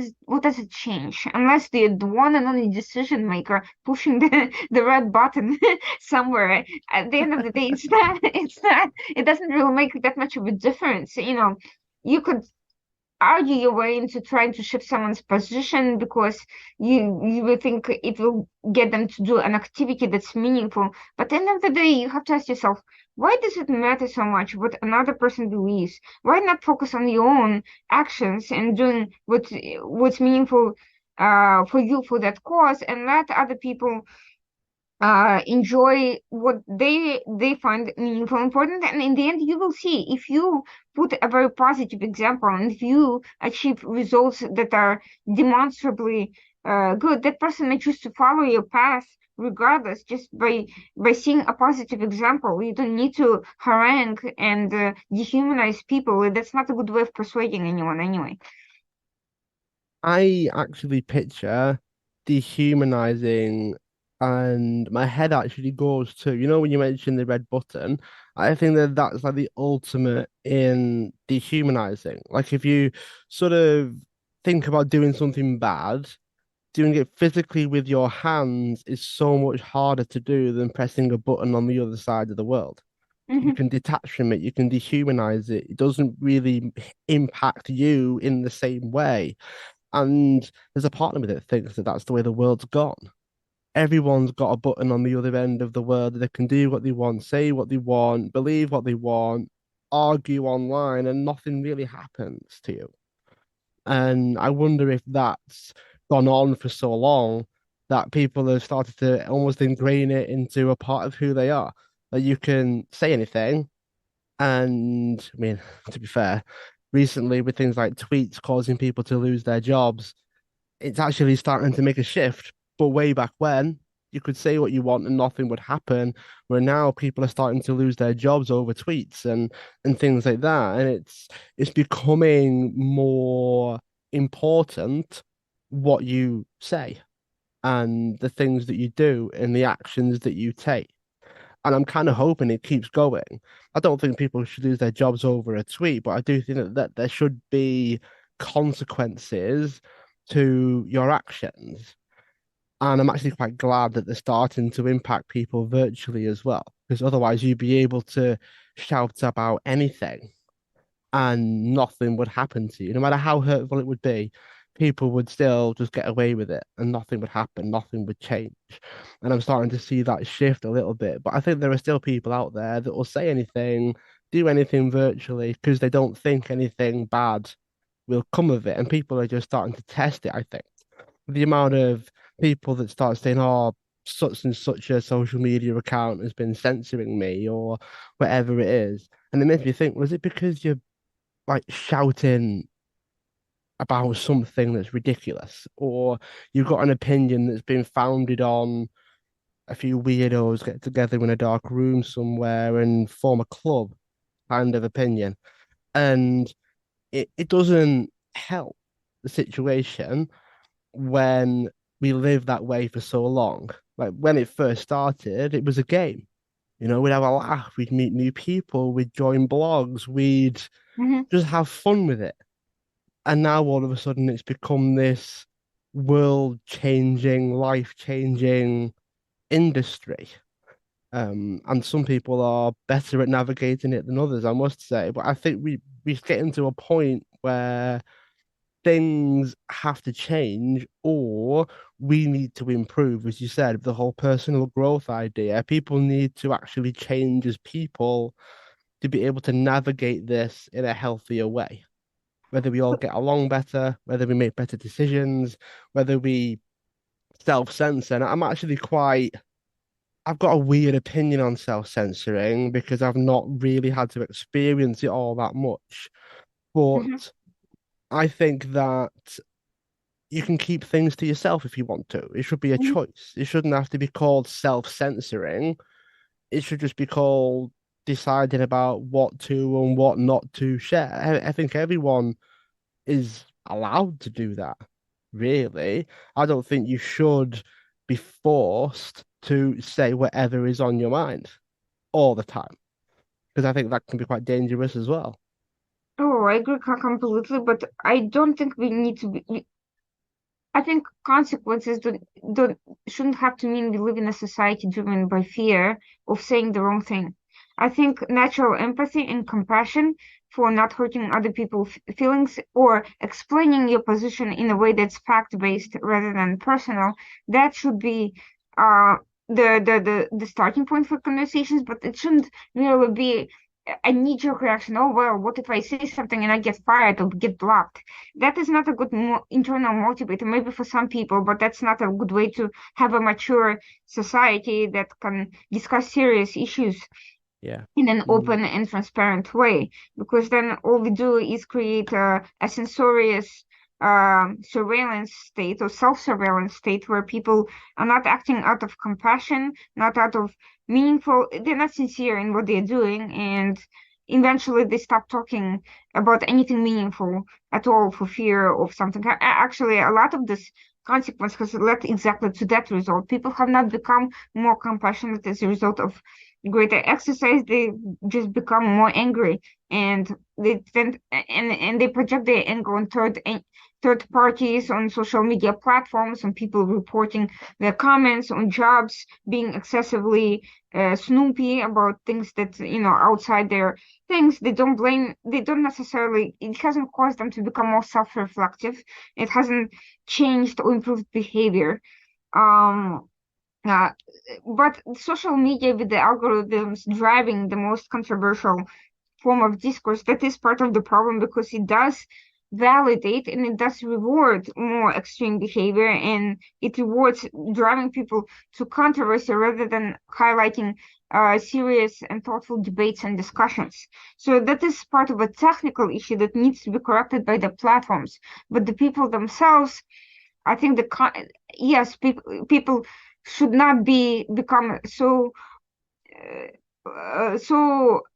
does it change? Unless the one and only decision maker pushing the red button somewhere. At the end of the day, it doesn't really make that much of a difference. You could argue your way into trying to shift someone's position because you will think it will get them to do an activity that's meaningful. But at the end of the day, you have to ask yourself, why does it matter so much what another person believes? Why not focus on your own actions and doing what's meaningful for you for that cause, and let other people enjoy what they find meaningful and important. And in the end, you will see if you put a very positive example and if you achieve results that are demonstrably good, that person may choose to follow your path regardless, just by seeing a positive example. You don't need to harangue and dehumanize people. That's not a good way of persuading anyone anyway. I actually picture dehumanizing, and my head actually goes to, when you mentioned the red button, I think that that's like the ultimate in dehumanizing. Like if you sort of think about doing something bad, doing it physically with your hands is so much harder to do than pressing a button on the other side of the world. You Hmm. can detach from it, you can dehumanize it. It doesn't really impact you in the same way. And there's a part of me that thinks that that's the way the world's gone. Everyone's got a button on the other end of the world. They can do what they want, say what they want, believe what they want, argue online, and nothing really happens to you. And I wonder if that's gone on for so long that people have started to almost ingrain it into a part of who they are. That you can say anything. And I mean, to be fair, recently with things like tweets causing people to lose their jobs, it's actually starting to make a shift. But way back when, you could say what you want and nothing would happen. Where now people are starting to lose their jobs over tweets and things like that. And it's becoming more important what you say and the things that you do and the actions that you take. And I'm kind of hoping it keeps going. I don't think people should lose their jobs over a tweet, but I do think that there should be consequences to your actions. And I'm actually quite glad that they're starting to impact people virtually as well, because otherwise you'd be able to shout about anything and nothing would happen to you. No matter how hurtful it would be, people would still just get away with it and nothing would happen, nothing would change. And I'm starting to see that shift a little bit. But I think there are still people out there that will say anything, do anything virtually because they don't think anything bad will come of it. And people are just starting to test it, I think. The amount of people that start saying, oh, such and such a social media account has been censoring me or whatever it is. And it makes me think, was it because you're like shouting about something that's ridiculous, or you've got an opinion that's been founded on a few weirdos get together in a dark room somewhere and form a club kind of opinion, and it doesn't help the situation when we live that way for so long. Like when it first started, it was a game. We'd have a laugh, we'd meet new people, we'd join blogs, we'd Hmm. just have fun with it. And now all of a sudden it's become this world changing, life changing industry. And some people are better at navigating it than others, I must say. But I think we get into a point where things have to change or we need to improve, as you said, the whole personal growth idea. People need to actually change as people to be able to navigate this in a healthier way, whether we all get along better, whether we make better decisions, whether we self-censor. And I've got a weird opinion on self-censoring because I've not really had to experience it all that much. Hmm. But I think that you can keep things to yourself if you want to. It should be a Hmm. choice. It shouldn't have to be called self-censoring. It should just be called deciding about what to and what not to share. I think everyone is allowed to do that, really. I don't think you should be forced to say whatever is on your mind all the time, because I think that can be quite dangerous as well. Oh, I agree completely, but I don't think we need to be. I think consequences don't shouldn't have to mean we live in a society driven by fear of saying the wrong thing. I think natural empathy and compassion for not hurting other people's feelings or explaining your position in a way that's fact-based rather than personal, that should be uh the starting point for conversations, but it shouldn't really be a knee-jerk reaction. Oh, well, what if I say something and I get fired or get blocked? That is not a good internal motivator, maybe for some people, but that's not a good way to have a mature society that can discuss serious issues Yeah. in an Mm. open and transparent way, because then all we do is create a censorious surveillance state or self-surveillance state where people are not acting out of compassion, not out of meaningful, they're not sincere in what they're doing, and eventually they stop talking about anything meaningful at all for fear of something. Actually, a lot of this consequence has led exactly to that result. People have not become more compassionate as a result of greater exercise, they just become more angry, and they project their anger on third parties, on social media platforms, on people reporting their comments, on jobs being excessively snoopy about things that outside their things. They don't necessarily, it hasn't caused them to become more self-reflective. It hasn't changed or improved behavior. um uh, but social media with the algorithms driving the most controversial form of discourse, that is part of the problem, because it does validate and it does reward more extreme behavior, and it rewards driving people to controversy rather than highlighting serious and thoughtful debates and discussions. So that is part of a technical issue that needs to be corrected by the platforms. But the people themselves, I think yes, people should not become so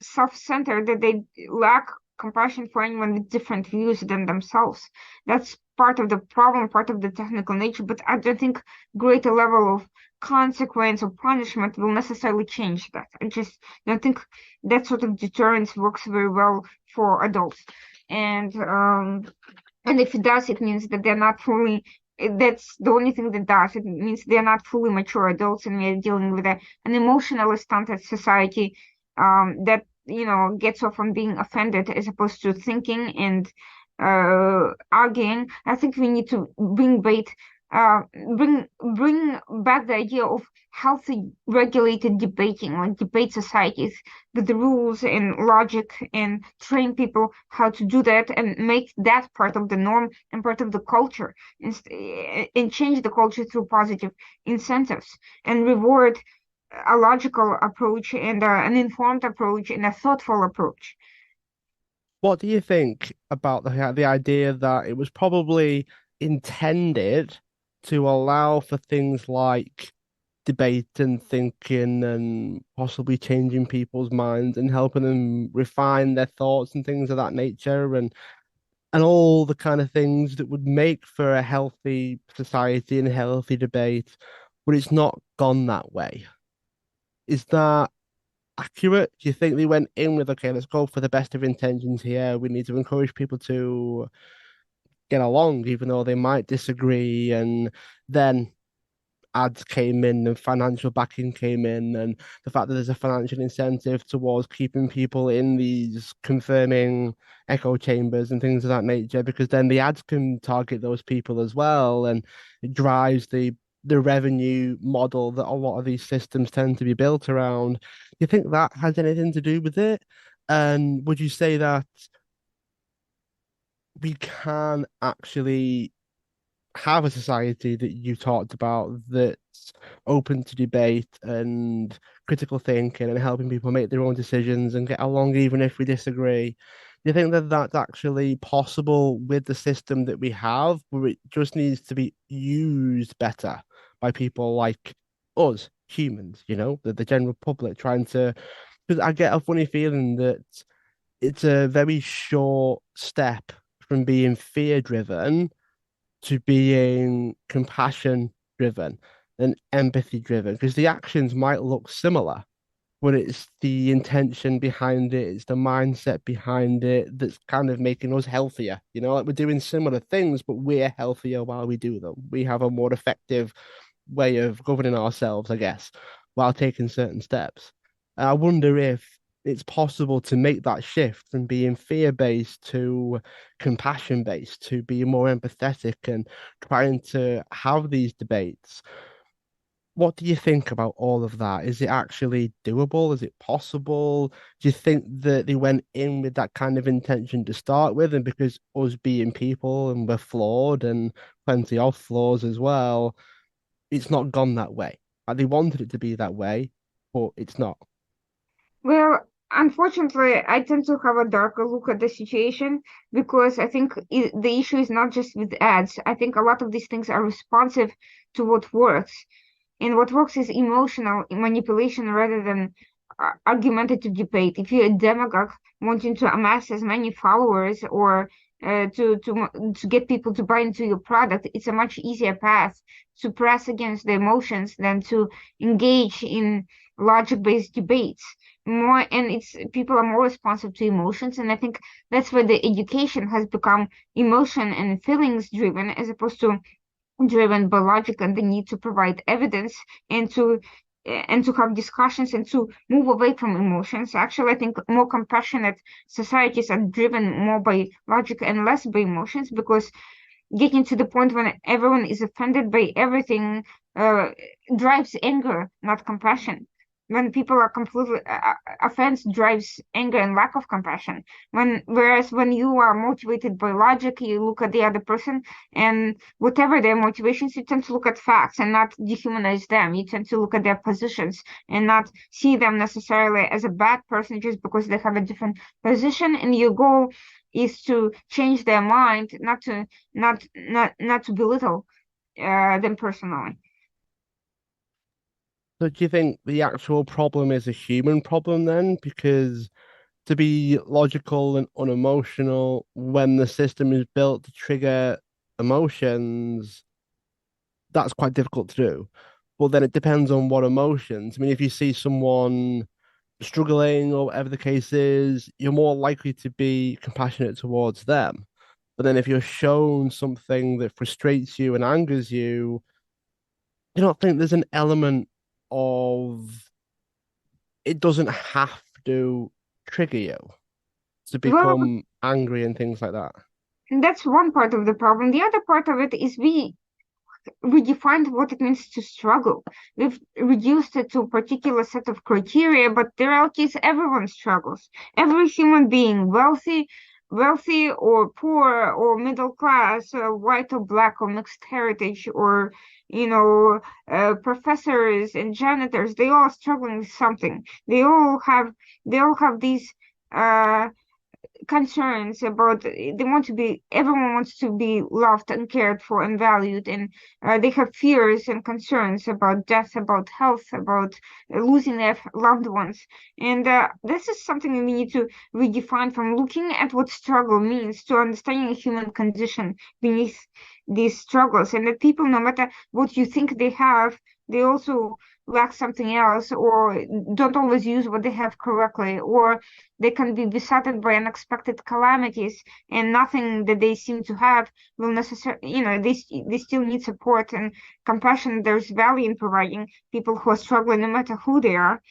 self-centered that they lack compassion for anyone with different views than themselves. That's part of the problem, part of the technical nature, but I don't think greater level of consequence or punishment will necessarily change that. I just don't think that sort of deterrence works very well for adults. And and if it does, it means that they're not fully, that's the only thing that does. It means they're not fully mature adults, and we're dealing with an emotionally stunted society that, gets off on being offended as opposed to thinking and arguing. I think we need to uh, bring back the idea of healthy, regulated debating, like debate societies with the rules and logic, and train people how to do that and make that part of the norm and part of the culture, and change the culture through positive incentives and reward a logical approach and an informed approach and a thoughtful approach. What do you think about the idea that it was probably intended to allow for things like debate and thinking and possibly changing people's minds and helping them refine their thoughts and things of that nature and all the kind of things that would make for a healthy society and a healthy debate, but it's not gone that way. Is that accurate? Do you think they went in with, okay, let's go for the best of intentions here. We need to encourage people to get along, even though they might disagree. And then ads came in and financial backing came in, and the fact that there's a financial incentive towards keeping people in these confirming echo chambers and things of that nature, because then the ads can target those people as well, and it drives the revenue model that a lot of these systems tend to be built around. Do you think that has anything to do with it? And would you say that we can actually have a society that you talked about that's open to debate and critical thinking and helping people make their own decisions and get along even if we disagree? Do you think that that's actually possible with the system that we have, where it just needs to be used better by people like us, humans, the general public trying to? Because I get a funny feeling that it's a very short step from being fear driven to being compassion driven. than empathy driven because the actions might look similar, but it's the intention behind it, it's the mindset behind it that's kind of making us healthier. Like we're doing similar things, but we're healthier while we do them. We have a more effective way of governing ourselves, I guess, while taking certain steps. And I wonder if it's possible to make that shift from being fear based to compassion based, to being more empathetic and trying to have these debates. What do you think about all of that? Is it actually doable? Is it possible? Do you think that they went in with that kind of intention to start with? And because us being people and we're flawed and plenty of flaws as well, it's not gone that way. Like they wanted it to be that way, but it's not. Well, unfortunately, I tend to have a darker look at the situation because I think the issue is not just with ads. I think a lot of these things are responsive to what works. And what works is emotional manipulation rather than argumentative debate. If you're a demagogue wanting to amass as many followers or to get people to buy into your product, it's a much easier path to press against the emotions than to engage in logic-based debates. More and it's people are more responsive to emotions, and I think that's where the education has become emotion and feelings driven as opposed to driven by logic and the need to provide evidence and to have discussions and to move away from emotions. Actually, I think more compassionate societies are driven more by logic and less by emotions because getting to the point when everyone is offended by everything uh, drives anger, not compassion. When people are completely offense drives anger and lack of compassion. Whereas when you are motivated by logic, you look at the other person and whatever their motivations, you tend to look at facts and not dehumanize them. You tend to look at their positions and not see them necessarily as a bad person just because they have a different position. And your goal is to change their mind, not to belittle them personally. So do you think the actual problem is a human problem then? Because to be logical and unemotional when the system is built to trigger emotions, that's quite difficult to do. But then it depends on what emotions. I mean, if you see someone struggling or whatever the case is, you're more likely to be compassionate towards them. But then if you're shown something that frustrates you and angers you, you don't think there's an element of it doesn't have to trigger you to Well, become angry and things like that. that's one part of the problem. The other part of it is we defined what it means to struggle. We've reduced it to a particular set of criteria, but the reality is everyone struggles. Every human being, wealthy or poor or middle class, white or black or mixed heritage or professors and janitors, they all struggling with something. They all have these uh concerns about they want to be everyone wants to be loved and cared for and valued, and they have fears and concerns about death, about health, about losing their loved ones. And this is something we need to redefine from looking at what struggle means to understanding a human condition beneath these struggles, and that people, no matter what you think they have, they also lack something else or don't always use what they have correctly, or they can be besetted by unexpected calamities, and nothing that they seem to have will necessarily, they still need support and compassion. There's value in providing people who are struggling, no matter who they are,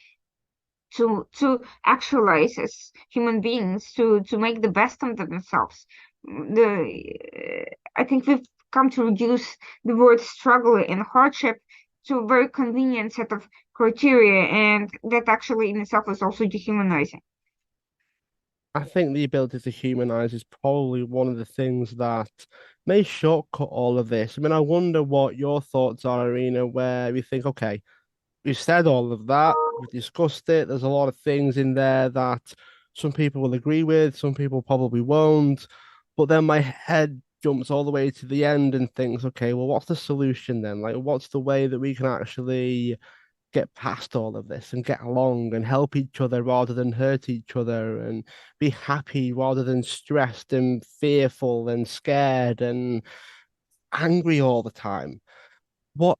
to actualize as human beings, to make the best of themselves. I think we've come to reduce the word struggle and hardship to a very convenient set of criteria, and that actually in itself is also dehumanizing. I think the ability to humanize is probably one of the things that may shortcut all of this. I mean, I wonder what your thoughts are, Irina, where you think, okay, we've said all of that, we've discussed it. There's a lot of things in there that some people will agree with, some people probably won't. But then my head jumps all the way to the end and thinks, okay, well, what's the solution then? Like, what's the way that we can actually get past all of this and get along and help each other rather than hurt each other and be happy rather than stressed and fearful and scared and angry all the time? What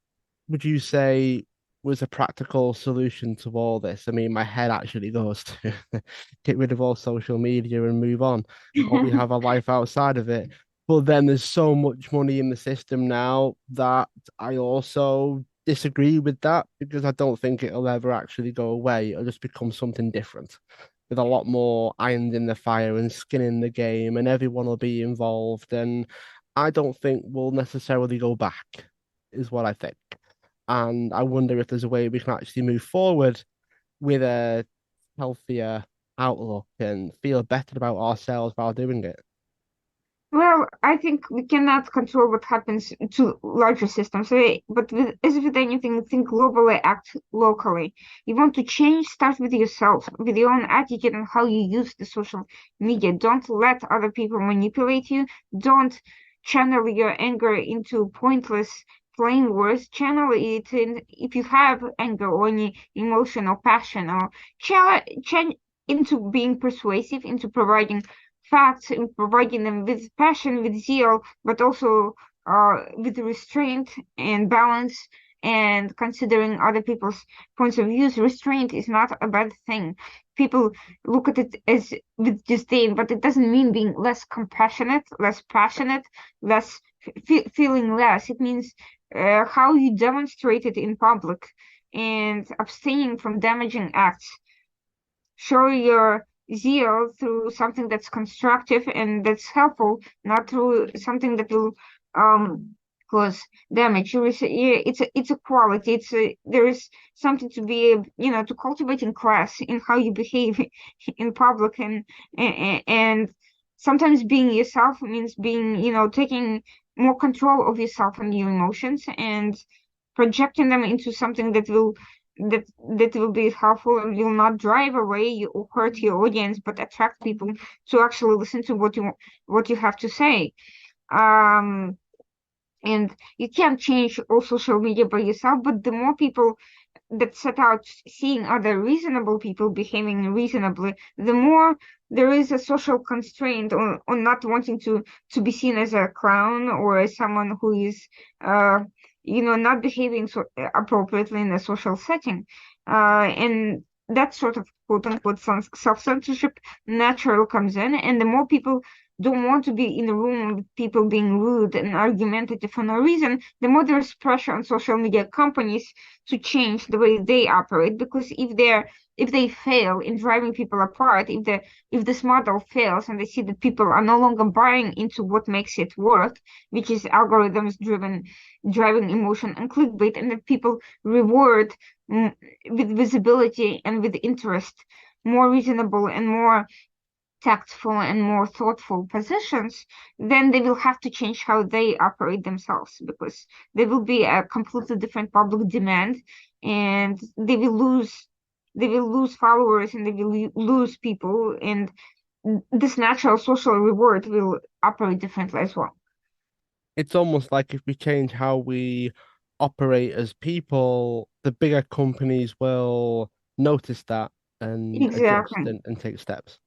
would you say was a practical solution to all this? I mean, my head actually goes to get rid of all social media and move on, probably have a life outside of it. But then there's so much money in the system now that I also disagree with that because I don't think it'll ever actually go away. It'll just become something different with a lot more irons in the fire and skin in the game, and everyone will be involved. And I don't think we'll necessarily go back, is what I think. And I wonder if there's a way we can actually move forward with a healthier outlook and feel better about ourselves while doing it. Well, I think we cannot control what happens to larger systems, but as with anything, think globally, act locally. You want to change, start with yourself, with your own attitude and how you use the social media. Don't let other people manipulate you. Don't channel your anger into pointless flame wars. Channel it in, if you have anger or any emotion or passion, or into being persuasive, into providing facts and providing them with passion, with zeal, but also with restraint and balance and considering other people's points of views. Restraint is not a bad thing. People look at it as with disdain, but it doesn't mean being less compassionate, less passionate, less feeling less. It means how you demonstrate it in public and abstaining from damaging acts. Show your zeal through something that's constructive and that's helpful, not through something that will cause damage. It's a quality. There is something to be, to cultivate in class in how you behave in public, and sometimes being yourself means being, taking more control of yourself and your emotions and projecting them into something that will be helpful and will not drive away or hurt your audience, but attract people to actually listen to what you have to say. Um, and you can't change all social media by yourself, but the more people that set out seeing other reasonable people behaving reasonably, the more there is a social constraint on not wanting to be seen as a clown or as someone who is not behaving appropriately in a social setting. And that sort of quote unquote self-censorship natural comes in, and the more people don't want to be in a room with people being rude and argumentative for no reason, the more there's pressure on social media companies to change the way they operate. Because if they fail in driving people apart, if this model fails and they see that people are no longer buying into what makes it work, which is algorithms driven driving emotion and clickbait, and that people reward with visibility and with interest more reasonable and more tactful and more thoughtful positions, then they will have to change how they operate themselves because there will be a completely different public demand, and they will lose followers and they will lose people, and this natural social reward will operate differently as well. It's almost like if we change how we operate as people, the bigger companies will notice that and adjust Exactly. and take steps.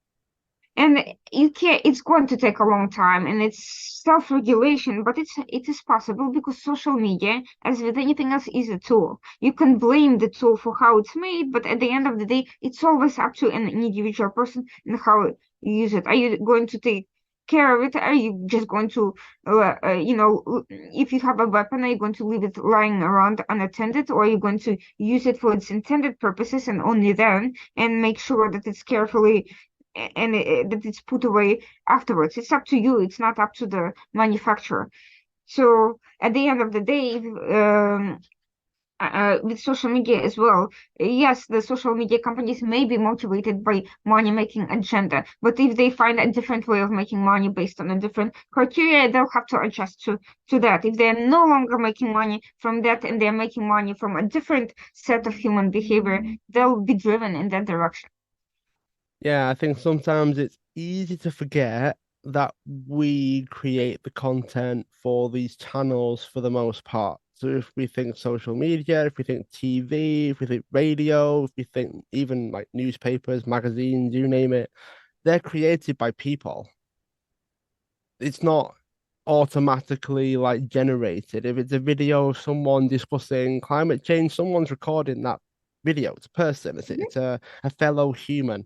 And you can't, it's going to take a long time and it's self-regulation, but it is possible because social media, as with anything else, is a tool. You can blame the tool for how it's made, but at the end of the day, it's always up to an individual person and how you use it. Are you going to take care of it? Are you just going to, if you have a weapon, are you going to leave it lying around unattended, or are you going to use it for its intended purposes and only then, and make sure that it's carefully and that it's put away afterwards. It's up to you. It's not up to the manufacturer. So at the end of the day, with social media as well, yes, the social media companies may be motivated by money-making agenda, but if they find a different way of making money based on a different criteria, they'll have to adjust to that. If they're no longer making money from that and they're making money from a different set of human behavior, they'll be driven in that direction. Yeah, I think sometimes it's easy to forget that we create the content for these channels for the most part. So if we think social media, if we think TV, if we think radio, if we think even like newspapers, magazines, you name it, they're created by people. It's not automatically like generated. If it's a video of someone discussing climate change, someone's recording that video. It's a person. It's a fellow human,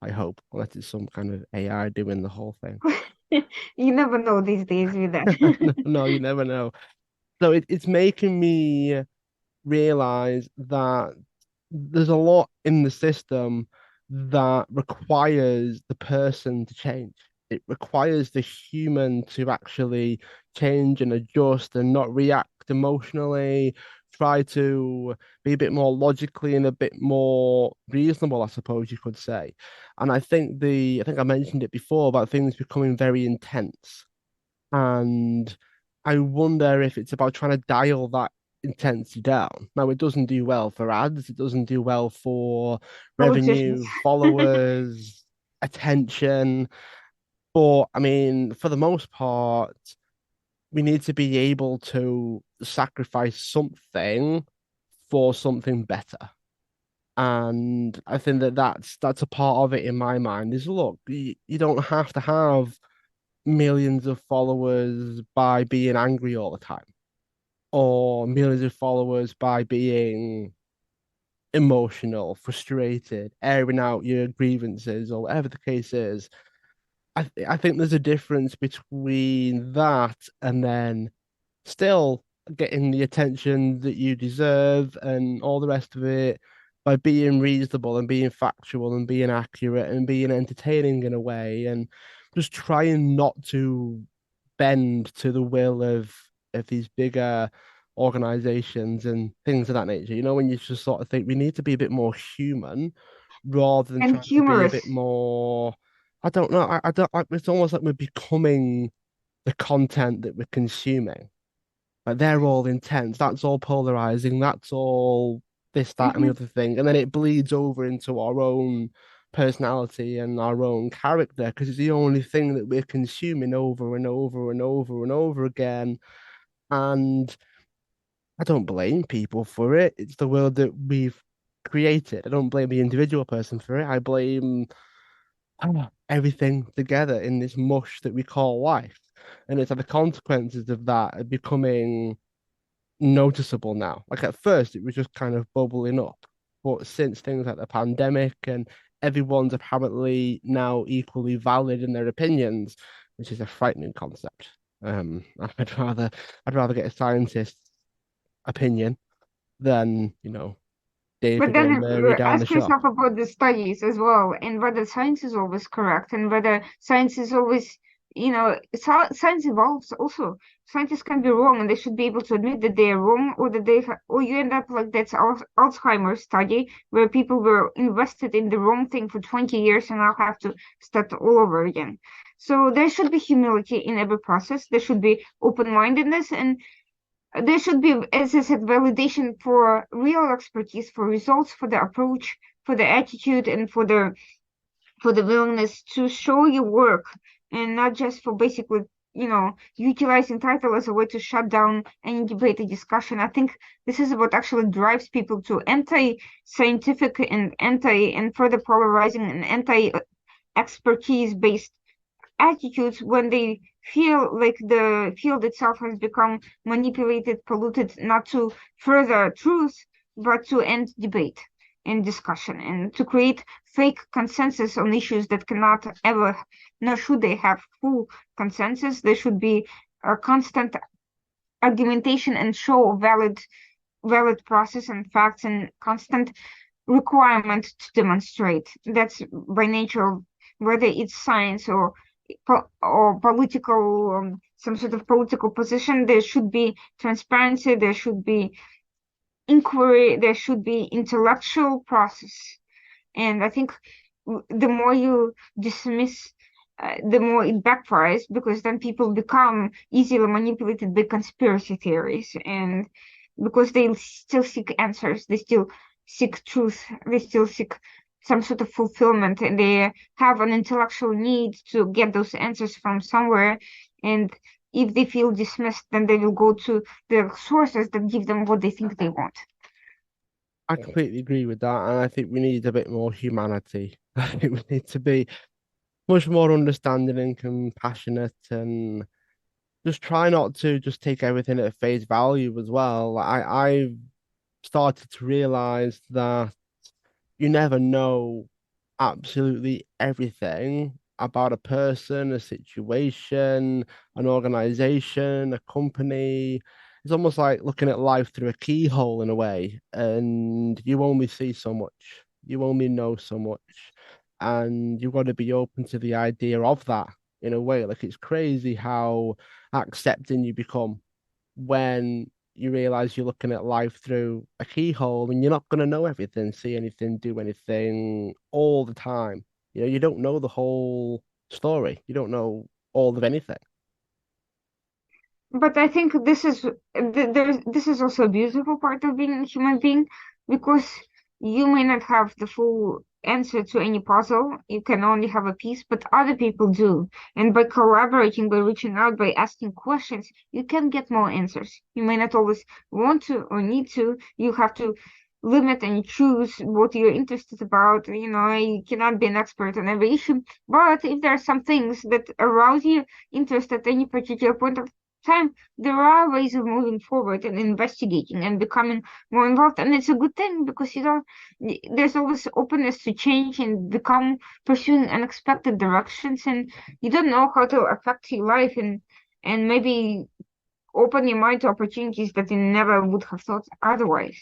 I hope, unless it's some kind of AI doing the whole thing. You never know these days with that. No, no, you never know. So it's making me realize that there's a lot in the system that requires the person to change. It requires the human to actually change and adjust and not react emotionally, try to be a bit more logically and a bit more reasonable, I suppose you could say. And I think I mentioned it before about things becoming very intense. And I wonder if it's about trying to dial that intensity down. Now, it doesn't do well for ads, it doesn't do well for Politicians. revenue, followers, attention. But I mean, for the most part, we need to be able to sacrifice something for something better. And I think that that's a part of it in my mind is look, you don't have to have millions of followers by being angry all the time, or millions of followers by being emotional, frustrated, airing out your grievances, or whatever the case is. I think there's a difference between that and then still getting the attention that you deserve and all the rest of it by being reasonable and being factual and being accurate and being entertaining in a way and just trying not to bend to the will of these bigger organizations and things of that nature. You know, when you just sort of think we need to be a bit more human rather than And trying to be a humorous. bit more. I don't know. I don't. It's almost like we're becoming the content that we're consuming. Like they're all intense. That's all polarizing. That's all this, that, and the Mhm. other thing. And then it bleeds over into our own personality and our own character because it's the only thing that we're consuming over and over and over and over again. And I don't blame people for it. It's the world that we've created. I don't blame the individual person for it. I blame everything together in this mush that we call life. And it's like the consequences of that are becoming noticeable now. Like at first, it was just kind of bubbling up, but since things like the pandemic and everyone's apparently now equally valid in their opinions, which is a frightening concept. I'd rather I'd rather get a scientist's opinion than, But David or then Mary down the ask shop. yourself about the studies as well, and whether science is always correct, and whether science is always, science evolves also. Scientists can be wrong, and they should be able to admit that they are wrong, or that or you end up like that's Alzheimer's study where people were invested in the wrong thing for 20 years and now have to start all over again. So there should be humility in every process. There should be open-mindedness, and there should be, as I said, validation for real expertise, for results, for the approach, for the attitude, and for the willingness to show your work, and not just for basically, utilizing title as a way to shut down any debate or discussion. I think this is what actually drives people to anti-scientific and further polarizing and anti-expertise based attitudes when they feel like the field itself has become manipulated, polluted, not to further truth, but to end debate and discussion and to create fake consensus on issues that cannot ever, nor should they have full consensus. There should be a constant argumentation and show valid process and facts and constant requirement to demonstrate. That's by nature of whether it's science or political, some sort of political position. There should be transparency, there should be inquiry, there should be intellectual process. And I think the more you dismiss, the more it backfires because then people become easily manipulated by conspiracy theories, and because they still seek answers, they still seek truth, they still seek some sort of fulfillment, and they have an intellectual need to get those answers from somewhere. And if they feel dismissed, then they will go to the sources that give them what they think they want. I completely agree with that, and I think we need a bit more humanity. I think we need to be much more understanding and compassionate and just try not to just take everything at face value as well. I've started to realize that you never know absolutely everything about a person, a situation, an organization, a company. It's almost like looking at life through a keyhole in a way, and you only see so much, you only know so much, and you've got to be open to the idea of that in a way. Like it's crazy how accepting you become when you realize you're looking at life through a keyhole and you're not going to know everything, see anything, do anything all the time. You don't know the whole story. You don't know all of anything. But I think this is also a beautiful part of being a human being because you may not have the full answer to any puzzle. You can only have a piece, but other people do. And by collaborating, by reaching out, by asking questions, you can get more answers. You may not always want to or need to. You have to limit and choose what you're interested about. You know, you cannot be an expert on every issue. But if there are some things that arouse your interest at any particular point of time, there are ways of moving forward and investigating and becoming more involved. And it's a good thing because, there's always openness to change and become pursuing unexpected directions. And you don't know how to affect your life and maybe open your mind to opportunities that you never would have thought otherwise.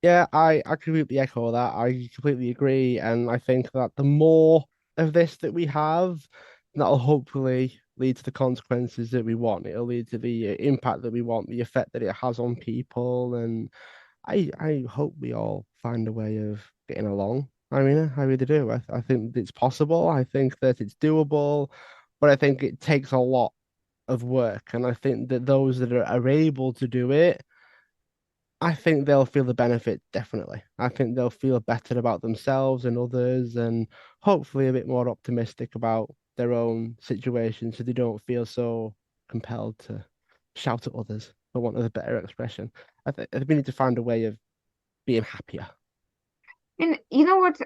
Yeah, I completely echo that. I completely agree. And I think that the more of this that we have, that'll hopefully lead to the consequences that we want. It'll lead to the impact that we want, the effect that it has on people. And I hope we all find a way of getting along. I mean, I really do. I think it's possible. I think that it's doable, but I think it takes a lot of work. And I think that those that are able to do it, I think they'll feel the benefit, definitely. I think they'll feel better about themselves and others, and hopefully a bit more optimistic about their own situation so they don't feel so compelled to shout at others, for want of a better expression. I think we need to find a way of being happier. And you know what?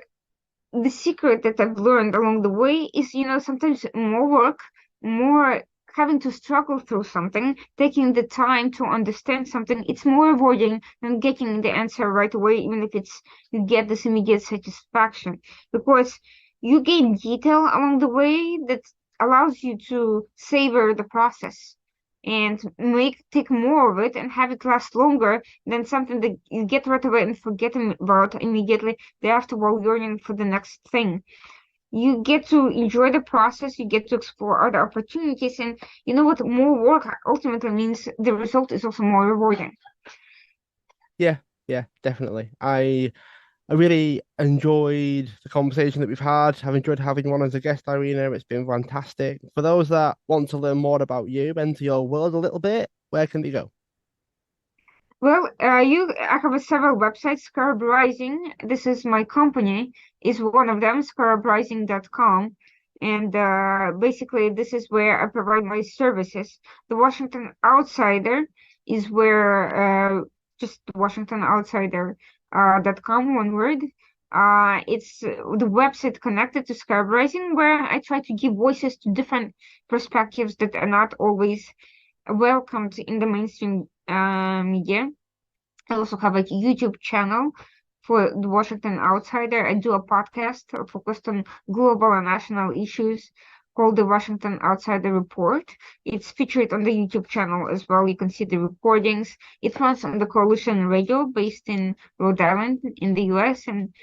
The secret that I've learned along the way is, sometimes more work, more having to struggle through something, taking the time to understand something, it's more rewarding than getting the answer right away, even if you get this immediate satisfaction, because you gain detail along the way that allows you to savor the process and take more of it and have it last longer than something that you get right away and forget about immediately thereafter while yearning for the next thing. You get to enjoy the process, you get to explore other opportunities, and you know what? More work ultimately means the result is also more rewarding. Yeah, yeah, definitely. I really enjoyed the conversation that we've had. I've enjoyed having you on as a guest, Irina. It's been fantastic. For those that want to learn more about you, enter your world a little bit, where can they go? Well, I have several websites. Scarab Rising, this is my company, is one of them, scarabrising.com. And basically, this is where I provide my services. The Washington Outsider is where just Washington Outsider .com, one word. It's the website connected to Scarab Rising, where I try to give voices to different perspectives that are not always welcomed in the mainstream media. I also have a YouTube channel for the Washington Outsider. I do a podcast focused on global and national issues called the Washington Outsider Report. It's featured on the YouTube channel as well. You can see the recordings. It runs on the Coalition Radio based in Rhode Island in the US, and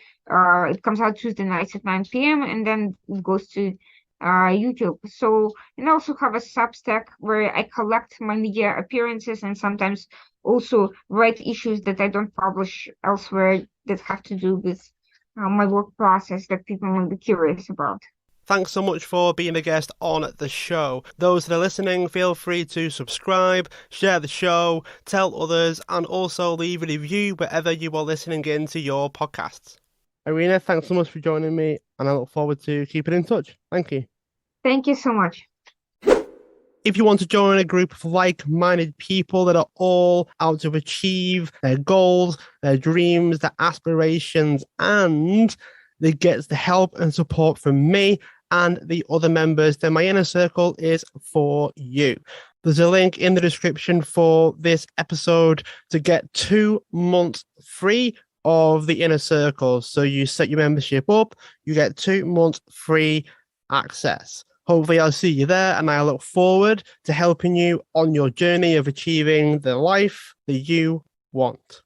it comes out Tuesday nights at 9 p.m. and then it goes to YouTube. So, and I also have a Substack where I collect my media appearances and sometimes also write issues that I don't publish elsewhere that have to do with my work process that people might be curious about. Thanks so much for being a guest on the show. Those that are listening, feel free to subscribe, share the show, tell others, and also leave a review wherever you are listening into your podcasts. Irina, thanks so much for joining me, and I look forward to keeping in touch. Thank you. Thank you so much. If you want to join a group of like-minded people that are all out to achieve their goals, their dreams, their aspirations, and they get the help and support from me and the other members, then my inner circle is for you. There's a link in the description for this episode to get 2 months free of the inner circle. So you set your membership up, you get 2 months free access. Hopefully I'll see you there, and I look forward to helping you on your journey of achieving the life that you want.